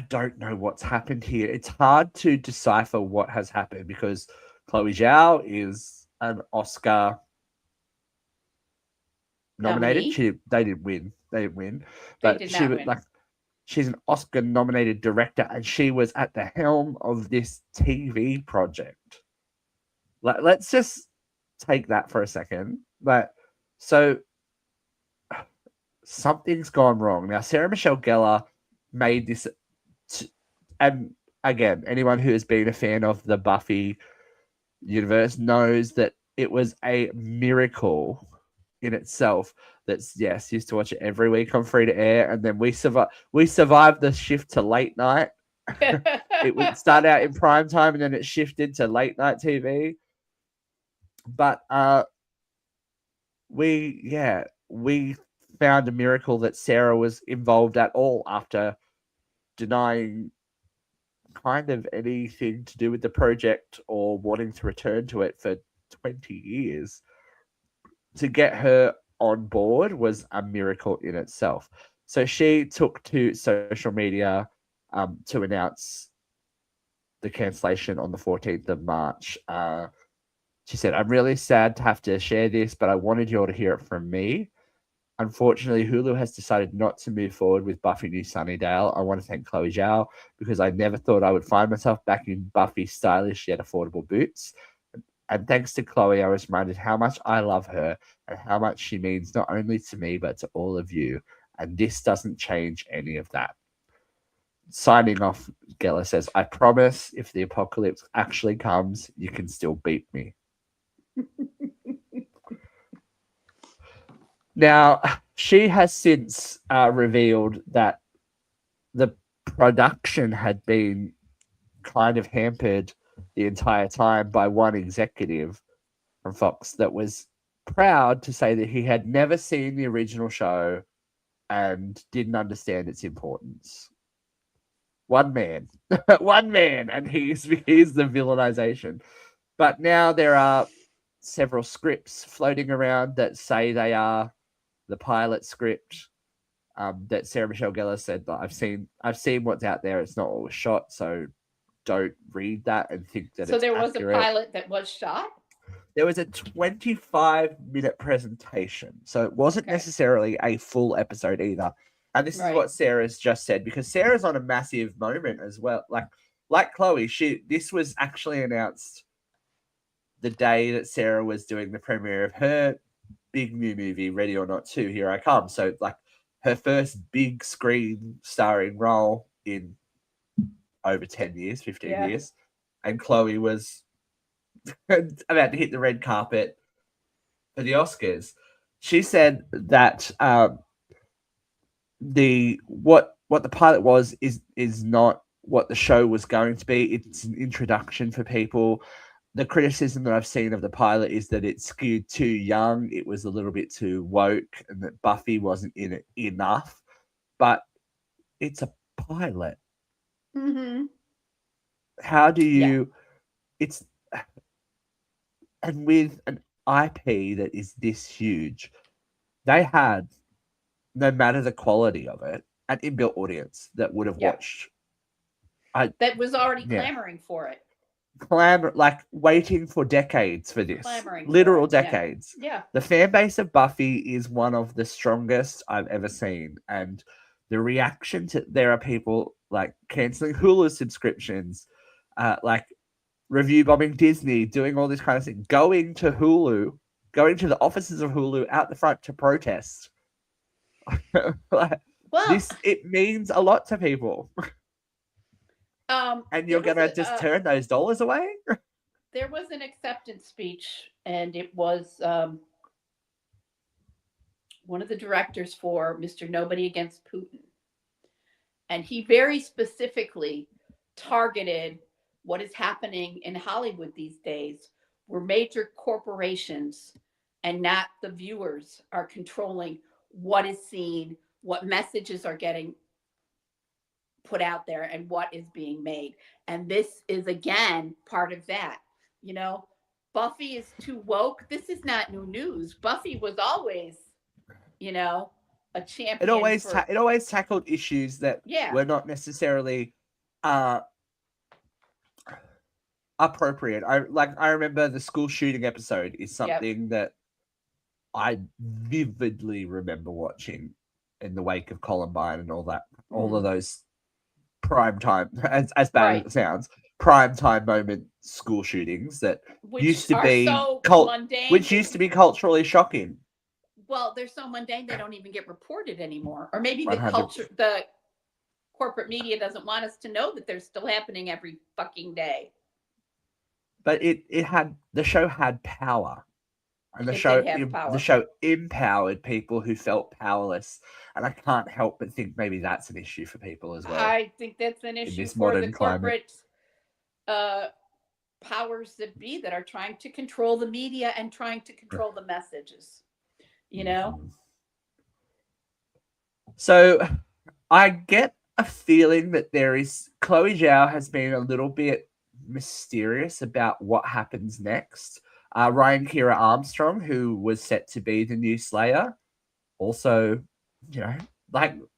don't know what's happened here. It's hard to decipher what has happened because Chloe Zhao is an Oscar nominated. They didn't win. But she was like, she's an Oscar nominated director, and she was at the helm of this TV project. Let's just take that for a second. So something's gone wrong. Now, Sarah Michelle Gellar made this, and again, anyone who has been a fan of the Buffy universe knows that it was a miracle in itself. That's used to watch it every week on free to air, and then we survived the shift to late night. It would start out in prime time, and then it shifted to late night TV. But we found a miracle that Sarah was involved at all after denying kind of anything to do with the project or wanting to return to it for 20 years. To get her on board was a miracle in itself. So she took to social media to announce the cancellation on the 14th of March. She said, "I'm really sad to have to share this, but I wanted you all to hear it from me. Unfortunately, Hulu has decided not to move forward with Buffy New Sunnydale. I want to thank Chloe Zhao because I never thought I would find myself back in Buffy's stylish yet affordable boots. And thanks to Chloe, I was reminded how much I love her and how much she means not only to me, but to all of you. And this doesn't change any of that." Signing off, Geller says, "I promise if the apocalypse actually comes, you can still beat me." Now, she has since revealed that the production had been kind of hampered the entire time by one executive from Fox that was proud to say that he had never seen the original show and didn't understand its importance. One man, and he's the villainization. But now there are several scripts floating around that say they are the pilot script. That Sarah Michelle Gellar said that I've seen what's out there. It's not all shot, so don't read that and think that. So it's there was accurate. a pilot that was shot. There was a 25-minute presentation, so it wasn't necessarily a full episode either. And this is what Sarah's just said, because Sarah's on a massive moment as well. Like Chloe, this was actually announced the day that Sarah was doing the premiere of her big new movie, Ready or Not 2, Here I Come. So like her first big screen starring role in over 10 years, 15 years. And Chloe was about to hit the red carpet for the Oscars. She said that what the pilot was is not what the show was going to be. It's an introduction for people. The criticism that I've seen of the pilot is that it skewed too young. It was a little bit too woke, and that Buffy wasn't in it enough. But it's a pilot. Mm-hmm. How do you? It's and with an IP that is this huge, they had, no matter the quality of it, an inbuilt audience that would have watched. That was already clamoring for it. Waiting for decades for this. Literal decades. Yeah. The fan base of Buffy is one of the strongest I've ever seen. And the reaction to, there are people like canceling Hulu subscriptions, like review bombing Disney, doing all this kind of thing, going to the offices of Hulu out the front to protest. It means a lot to people. And you're gonna just turn those dollars away? There was an acceptance speech, and it was one of the directors for Mr. Nobody Against Putin. And he very specifically targeted what is happening in Hollywood these days, where major corporations and not the viewers are controlling what is seen, what messages are getting put out there, and what is being made. And this is, again, part of that. You know, Buffy is too woke. This is not new news. Buffy was always, you know, a champion. It always tackled issues that were not necessarily appropriate. I remember the school shooting episode is something that I vividly remember watching in the wake of Columbine and all that, all of those prime time, as bad as it sounds, prime time moment school shootings that used to be which used to be culturally shocking. Well, they're so mundane they don't even get reported anymore. Or maybe the corporate media doesn't want us to know that they're still happening every fucking day. But the show had power. And the show empowered people who felt powerless. And I can't help but think maybe that's an issue for people as well. I think that's an issue for the corporate powers that be that are trying to control the media and trying to control the messages. You know? So I get a feeling that Chloe Zhao has been a little bit mysterious about what happens next. Ryan Kira Armstrong, who was set to be the new Slayer, also,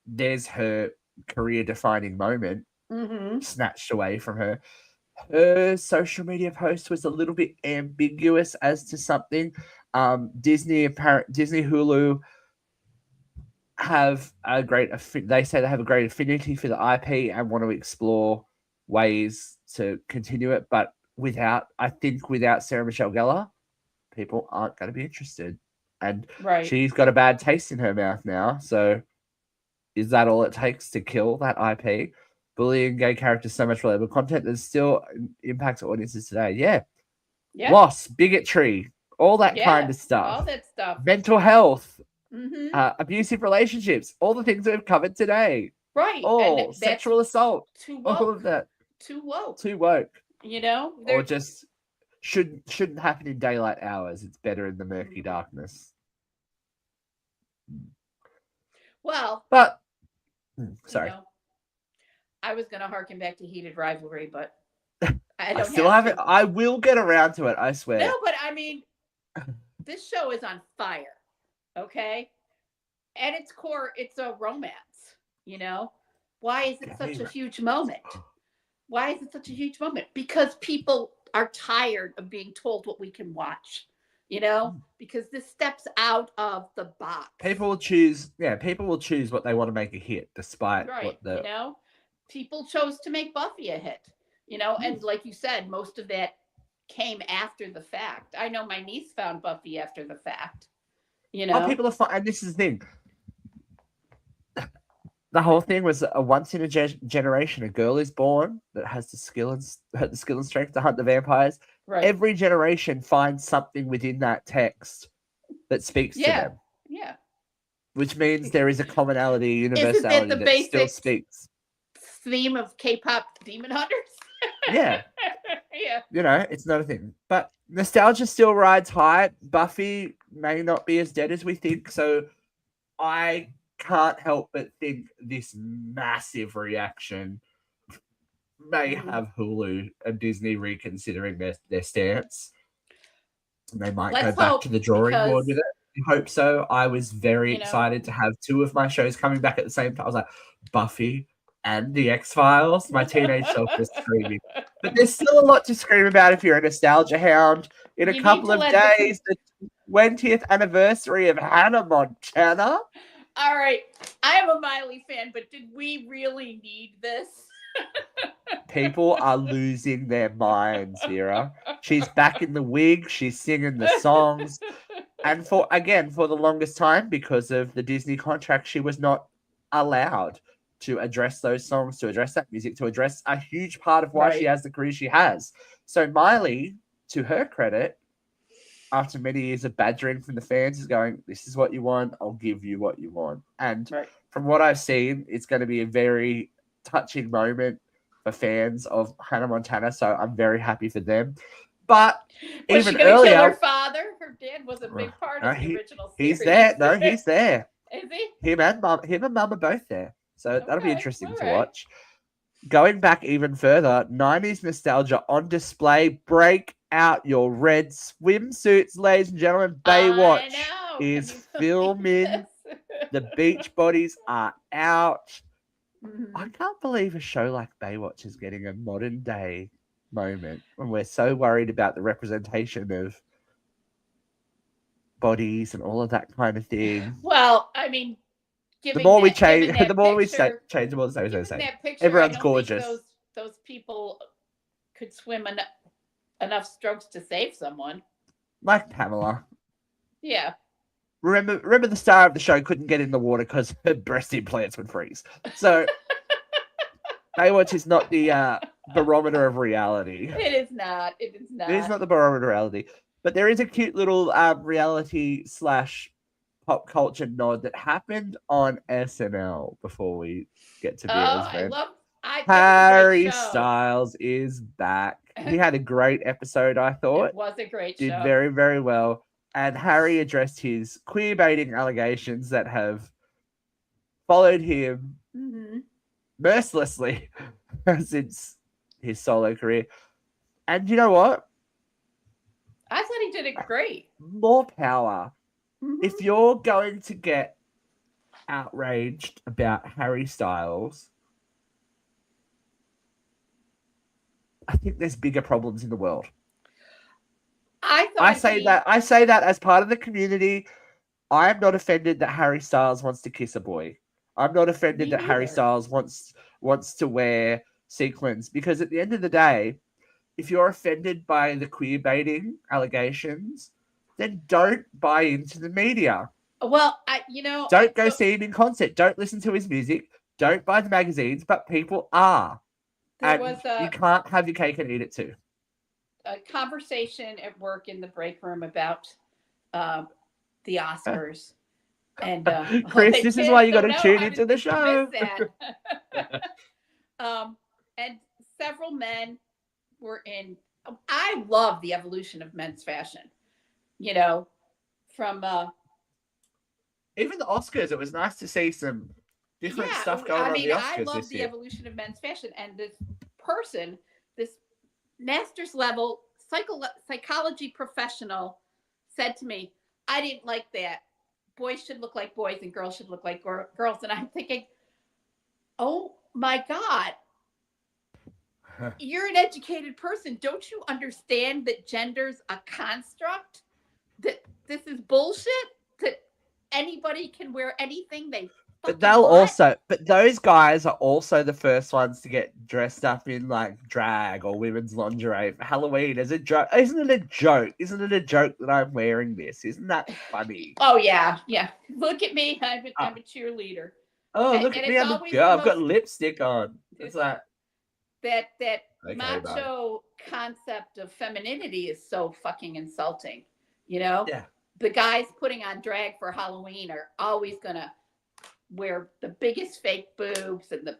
there's her career-defining moment snatched away from her. her social media post was a little bit ambiguous as to something. Disney Hulu have a great. They say they have a great affinity for the IP and want to explore ways to continue it, but I think without Sarah Michelle Gellar, people aren't going to be interested. And Right. she's got a bad taste in her mouth now. So is that all it takes to kill that IP? Bullying gay characters so much relatable content that still impacts audiences today. Yeah. Yeah. Loss, bigotry, all that kind of stuff. All that stuff. Mental health, Mm-hmm. abusive relationships, all the things we've covered today. Right. All sexual assault. Too woke. All of that. Too woke. Too woke. You know? Or just shouldn't happen in daylight hours. It's better in the murky darkness. Well, but sorry. You know, I was gonna harken back to heated rivalry, but I still haven't. I will get around to it, I swear. No, but I mean, this show is on fire. Okay? At its core, it's a romance, you know? Why is it such a huge moment? Why is it such a huge moment? Because people are tired of being told what we can watch, you know? Because this steps out of the box. People will choose what they want to make a hit, despite what the... You know? People chose to make Buffy a hit, you know? And like you said, most of that came after the fact. I know my niece found Buffy after the fact, you know? People are fine. And this is the thing. The whole thing was a once in a generation. A girl is born that has the skill and strength to hunt the vampires. Right. Every generation finds something within that text that speaks to them. Yeah. Which means there is a commonality, universality that still speaks. Theme of K-pop Demon Hunters. Yeah. Yeah. You know, it's not a thing. But nostalgia still rides high. Buffy may not be as dead as we think. So I can't help but think this massive reaction may have Hulu and Disney reconsidering their stance. And they might go back to the drawing board with it. I hope so. I was very excited to have two of my shows coming back at the same time. I was like, Buffy and The X-Files. My teenage self was screaming. But there's still a lot to scream about if you're a nostalgia hound. In a couple of days, the 20th anniversary of Hannah Montana. All right. I am a Miley fan, but did we really need this? People are losing their minds, Vera. She's back in the wig. She's singing the songs. And for the longest time, because of the Disney contract, she was not allowed to address those songs, to address that music, to address a huge part of why she has the career she has. So Miley, to her credit, after many years of badgering from the fans, is going, this is what you want, I'll give you what you want. And from what I've seen, it's going to be a very touching moment for fans of Hannah Montana, so I'm very happy for them. But was even she earlier, kill her father? Her dad was a big part of the original series. He's there. No, he's there. Is he? Him and mum are both there. So that'll be interesting to watch. Going back even further, 90s nostalgia on display. Break out your red swimsuits, ladies and gentlemen. Baywatch is filming. The beach bodies are out. I can't believe a show like Baywatch is getting a modern day moment when we're so worried about the representation of bodies and all of that kind of thing. Well, I mean, the more we change, the more we change, the more they say. Everyone's gorgeous. Those people could swim enough strokes to save someone. Like Pamela. Yeah. Remember the star of the show couldn't get in the water because her breast implants would freeze. So Baywatch is not the barometer of reality. It is not. It is not. It is not the barometer of reality. But there is a cute little reality / pop culture nod that happened on SNL before we get to Vera's event. Harry Styles is back. He had a great episode, I thought. It was a great show. Did very, very well. And Harry addressed his queer baiting allegations that have followed him mercilessly since his solo career. And you know what? I thought he did it great. More power. If you're going to get outraged about Harry Styles, I think there's bigger problems in the world. I thought I say that as part of the community. I am not offended that Harry Styles wants to kiss a boy. I'm not offended Me that Harry neither. Styles wants to wear sequins, because at the end of the day, if you're offended by the queer baiting allegations, then don't buy into the media. Well, Don't go see him in concert. Don't listen to his music. Don't buy the magazines. But people are, there and was you can't have your cake and eat it too. a conversation at work in the break room about the Oscars. And Chris, this is why you got to tune into the miss show. that. And several men were in. I love the evolution of men's fashion. From Even the Oscars, it was nice to see some different stuff going on the Oscars I love this the year. evolution of men's fashion, and this person, this master's level psychology professional, said to me, "I didn't like that. Boys should look like boys and girls should look like girls." And I'm thinking, oh my God, you're an educated person. Don't you understand that gender's a construct? That this is bullshit? That anybody can wear anything they But those guys are also the first ones to get dressed up in like drag or women's lingerie for Halloween. Isn't it a joke? Isn't it a joke that I'm wearing this? Isn't that funny? Oh yeah. Look at me. I'm a cheerleader. Oh, look at me! I'm a girl. I've got lipstick on. It's like that okay, macho concept of femininity is so fucking insulting. Yeah. The guys putting on drag for Halloween are always gonna wear the biggest fake boobs and the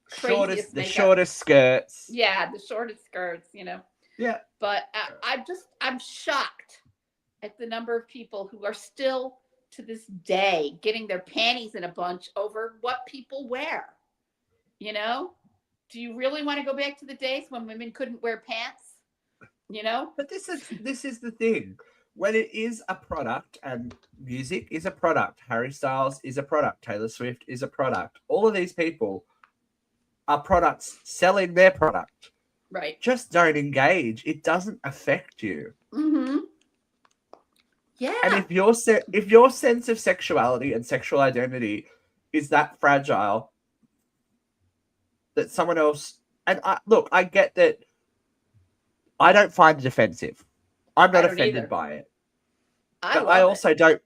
shortest skirts. Yeah, the shortest skirts. Yeah. But I'm shocked at the number of people who are still to this day getting their panties in a bunch over what people wear. Do you really want to go back to the days when women couldn't wear pants? But this is the thing. When it is a product, and music is a product, Harry Styles is a product, Taylor Swift is a product. All of these people are products selling their product. Right. Just don't engage. It doesn't affect you. Mm-hmm. Yeah. And if your sense of sexuality and sexual identity is that fragile that someone else, and I get that. I don't find it offensive. I'm not offended by it. But I also don't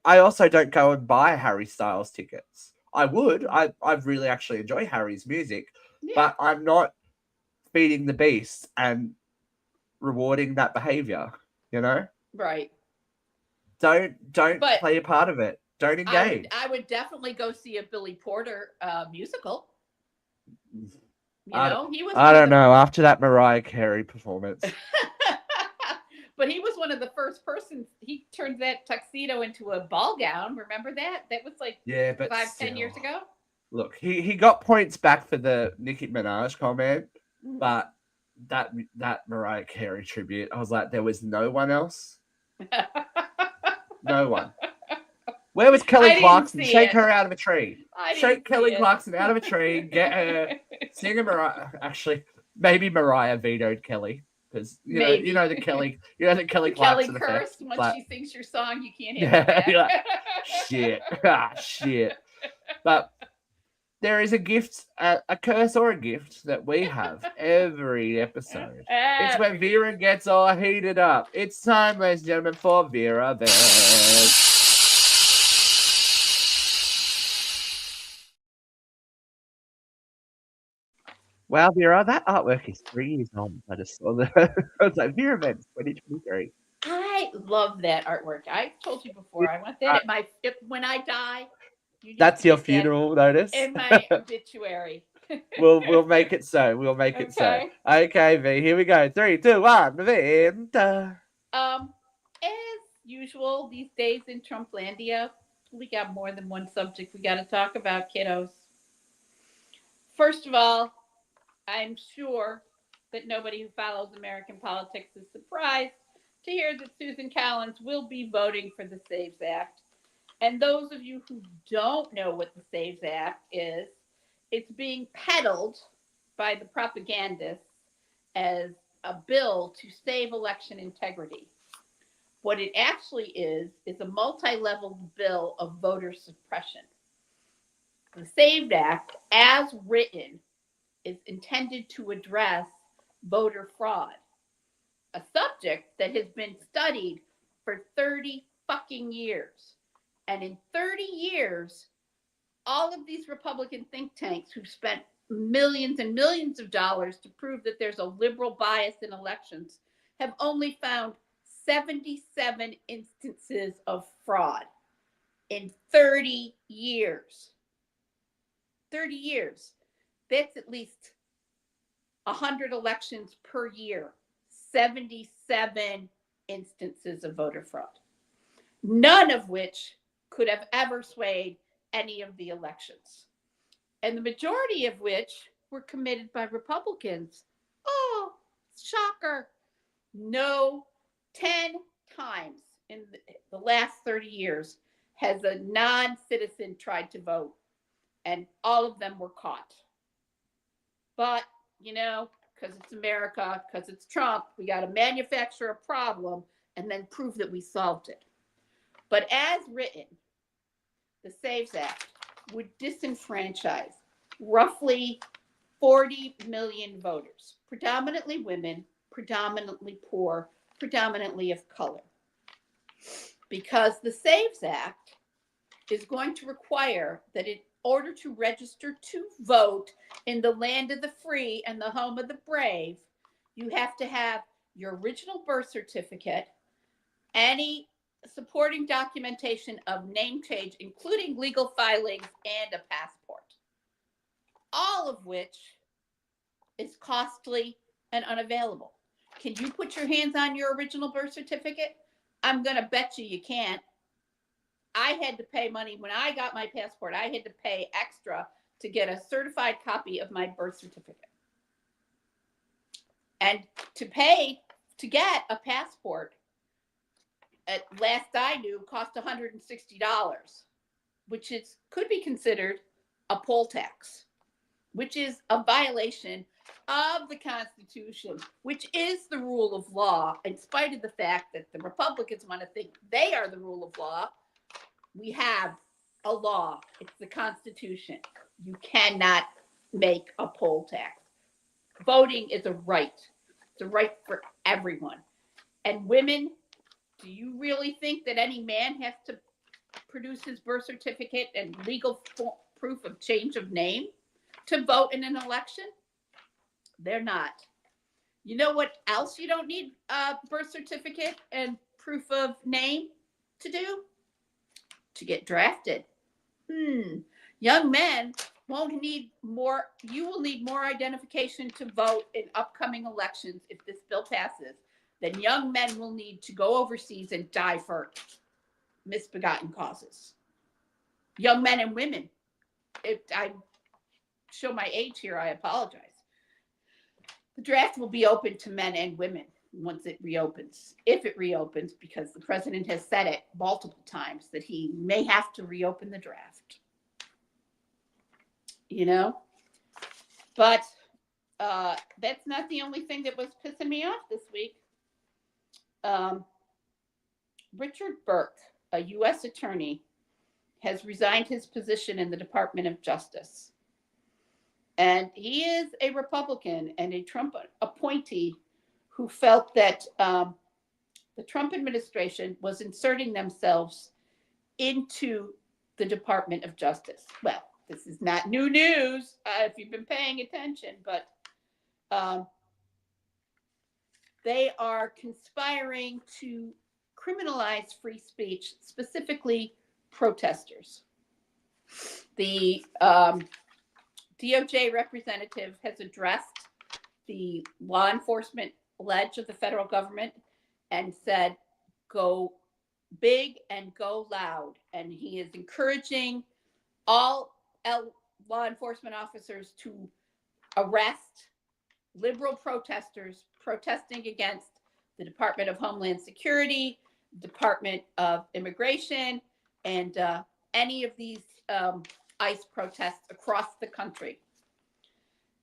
go and buy Harry Styles tickets. I would. I really actually enjoy Harry's music, but I'm not feeding the beast and rewarding that behavior. Right. Don't play a part of it. Don't engage. I would definitely go see a Billy Porter musical. He was. I don't know. After that Mariah Carey performance. But he was one of the first persons. He turned that tuxedo into a ball gown. Remember that? That was like 5-10 years ago. Look, he got points back for the Nicki Minaj comment, but that Mariah Carey tribute, I was like, there was no one else. No one. Where was Kelly Clarkson? Shake her out of a tree. Shake Kelly Clarkson out of a tree. Get her. Sing a Mariah. Actually, maybe Mariah vetoed Kelly. Because you know the Kelly Clarkson cursed once she sings your song, you can't have it back. Shit. But there is a gift, a curse or a gift that we have every episode. It's when Vera gets all heated up. It's time, ladies and gentlemen, for Vera Verse. Wow, Vera, that artwork is 3 years old. I just saw that. I was like, Vera Events 2023. I love that artwork. I told you before, I want that when I die. That's your funeral notice? In my obituary. We'll make it so. We'll make it so. Okay, V, here we go. 3, 2, 1, event. As usual, these days in Trumplandia, we got more than one subject we got to talk about, kiddos. First of all, I'm sure that nobody who follows American politics is surprised to hear that Susan Collins will be voting for the SAVES Act. And those of you who don't know what the SAVES Act is, it's being peddled by the propagandists as a bill to save election integrity. What it actually is a multi-level bill of voter suppression. The SAVED Act, as written, is intended to address voter fraud, a subject that has been studied for 30 fucking years. And in 30 years, all of these Republican think tanks who've spent millions and millions of dollars to prove that there's a liberal bias in elections have only found 77 instances of fraud in 30 years. 30 years. That's at least 100 elections per year. 77 instances of voter fraud. None of which could have ever swayed any of the elections. And the majority of which were committed by Republicans. Oh, shocker. No, 10 times in the last 30 years has a non-citizen tried to vote, and all of them were caught. But, because it's America, because it's Trump, we got to manufacture a problem and then prove that we solved it. But as written, the SAVES Act would disenfranchise roughly 40 million voters, predominantly women, predominantly poor, predominantly of color. Because the SAVES Act is going to require that in order to register to vote in the land of the free and the home of the brave, you have to have your original birth certificate, any supporting documentation of name change, including legal filings and a passport, all of which is costly and unavailable. Can you put your hands on your original birth certificate? I'm going to bet you can't. I had to pay money when I got my passport. I had to pay extra to get a certified copy of my birth certificate. And to pay to get a passport, at last I knew, cost $160, which could be considered a poll tax, which is a violation of the Constitution, which is the rule of law, in spite of the fact that the Republicans want to think they are the rule of law. We have a law. It's the Constitution. You cannot make a poll tax. Voting is a right. It's a right for everyone. And women, do you really think that any man has to produce his birth certificate and legal proof of change of name to vote in an election? They're not. You know what else you don't need a birth certificate and proof of name to do? To get drafted. Young men won't need more. You will need more identification to vote in upcoming elections if this bill passes than young men will need to go overseas and die for misbegotten causes. Young men and women. If I show my age here, I apologize. The draft will be open to men and women once it reopens, if it reopens, because the president has said it multiple times that he may have to reopen the draft. But that's not the only thing that was pissing me off this week. Richard Burke, a U.S. attorney, has resigned his position in the Department of Justice. And he is a Republican and a Trump appointee who felt that the Trump administration was inserting themselves into the Department of Justice. Well, this is not new news if you've been paying attention, but they are conspiring to criminalize free speech, specifically protesters. The DOJ representative has addressed the law enforcement ledge of the federal government and said, go big and go loud. And he is encouraging all law enforcement officers to arrest liberal protesters protesting against the Department of Homeland Security, Department of Immigration, and any of these ICE protests across the country.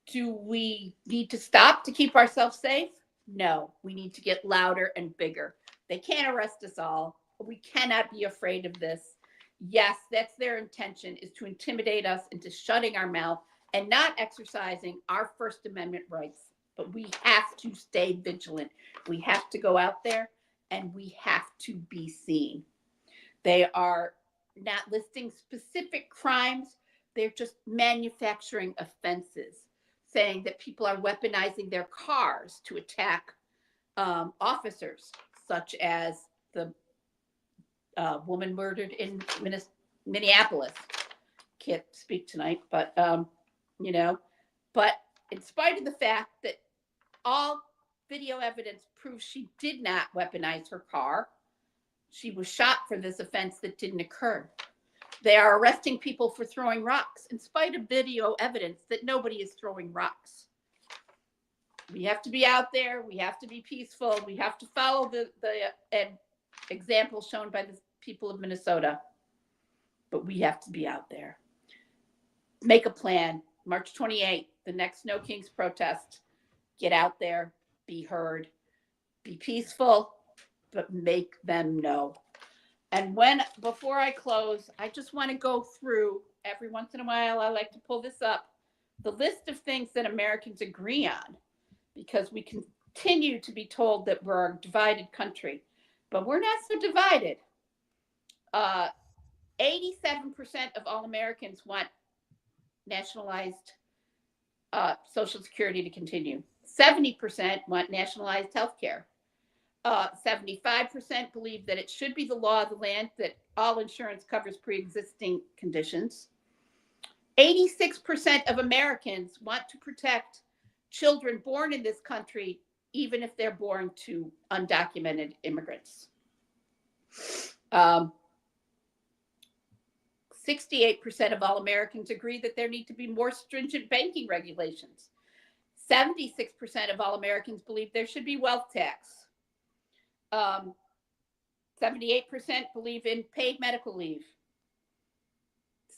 Do we need to stop to keep ourselves safe? No, we need to get louder and bigger. They can't arrest us all. We cannot be afraid of this. Yes, that's their intention, is to intimidate us into shutting our mouth and not exercising our First Amendment rights. But we have to stay vigilant. We have to go out there and we have to be seen. They are not listing specific crimes. They're just manufacturing offenses, saying that people are weaponizing their cars to attack officers, such as the woman murdered in Minneapolis. Can't speak tonight, but but in spite of the fact that all video evidence proves she did not weaponize her car, she was shot for this offense that didn't occur. They are arresting people for throwing rocks in spite of video evidence that nobody is throwing rocks. We have to be out there. We have to be peaceful. We have to follow the example shown by the people of Minnesota. But we have to be out there. Make a plan. March 28th, the next No Kings protest. Get out there. Be heard. Be peaceful, but make them know. And before I close, I just want to go through, every once in a while, I like to pull this up, the list of things that Americans agree on, because we continue to be told that we're a divided country, but we're not so divided. 87% of all Americans want nationalized Social Security to continue. 70% want nationalized health care. 75% believe that it should be the law of the land that all insurance covers pre-existing conditions. 86% of Americans want to protect children born in this country, even if they're born to undocumented immigrants. 68% of all Americans agree that there need to be more stringent banking regulations. 76% of all Americans believe there should be wealth tax. 78% believe in paid medical leave.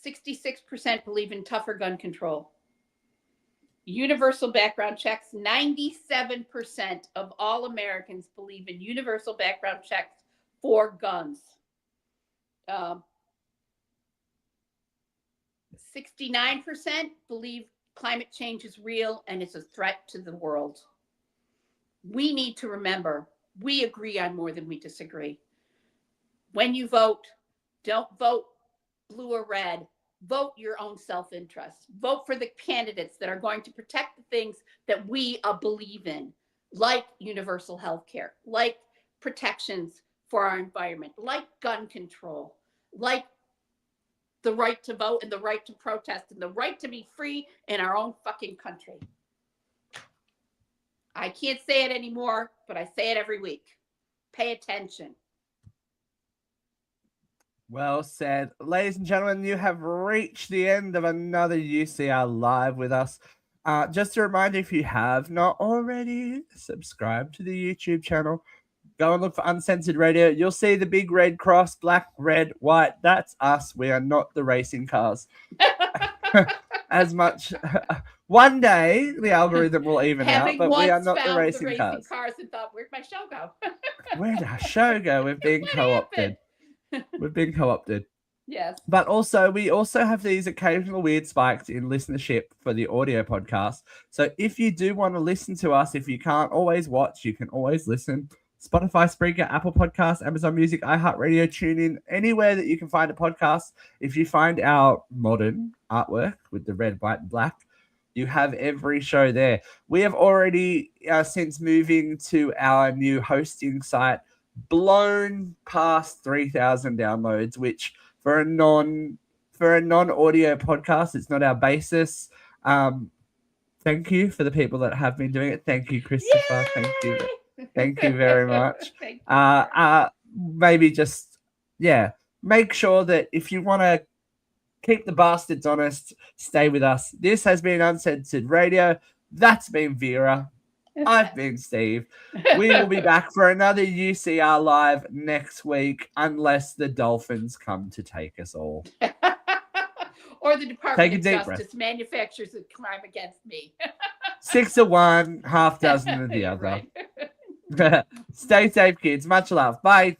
66% believe in tougher gun control. Universal background checks. 97% of all Americans believe in universal background checks for guns. 69% believe climate change is real and is a threat to the world. We need to remember, we agree on more than we disagree. When you vote, don't vote blue or red. Vote your own self-interest. Vote for the candidates that are going to protect the things that we believe in, like universal health care, like protections for our environment, like gun control, like the right to vote and the right to protest and the right to be free in our own fucking country. I can't say it anymore, but I say it every week. Pay attention. Well said. Ladies and gentlemen, you have reached the end of another UCR Live with us. Just a reminder, if you have not already, subscribe to the YouTube channel. Go and look for Uncensored Radio. You'll see the big red cross, black, red, white. That's us. We are not the racing cars. As much. One day, the algorithm will even out, but we are not the racing cars. And thought, where'd my show go? Where'd our show go? We've been co-opted. We've been co-opted. Yes. But also, we also have these occasional weird spikes in listenership for the audio podcast. So if you do want to listen to us, if you can't always watch, you can always listen. Spotify, Spreaker, Apple Podcasts, Amazon Music, iHeartRadio, TuneIn, anywhere that you can find a podcast. If you find our modern artwork with the red, white, and black, you have every show there. We have already, since moving to our new hosting site, blown past 3,000 downloads, which for a non-audio podcast, it's not our basis. Thank you for the people that have been doing it. Thank you, Christopher. Yay! Thank you. Thank you very much. Maybe just, make sure that if you want to keep the bastards honest, stay with us. This has been Uncensored Radio. That's been Vera. I've been Steve. We will be back for another UCR Live next week, unless the Dolphins come to take us all. Or the Department of Justice manufactures a crime against me. 6 of one, half dozen of the other. Right. Stay safe, kids. Much love. Bye.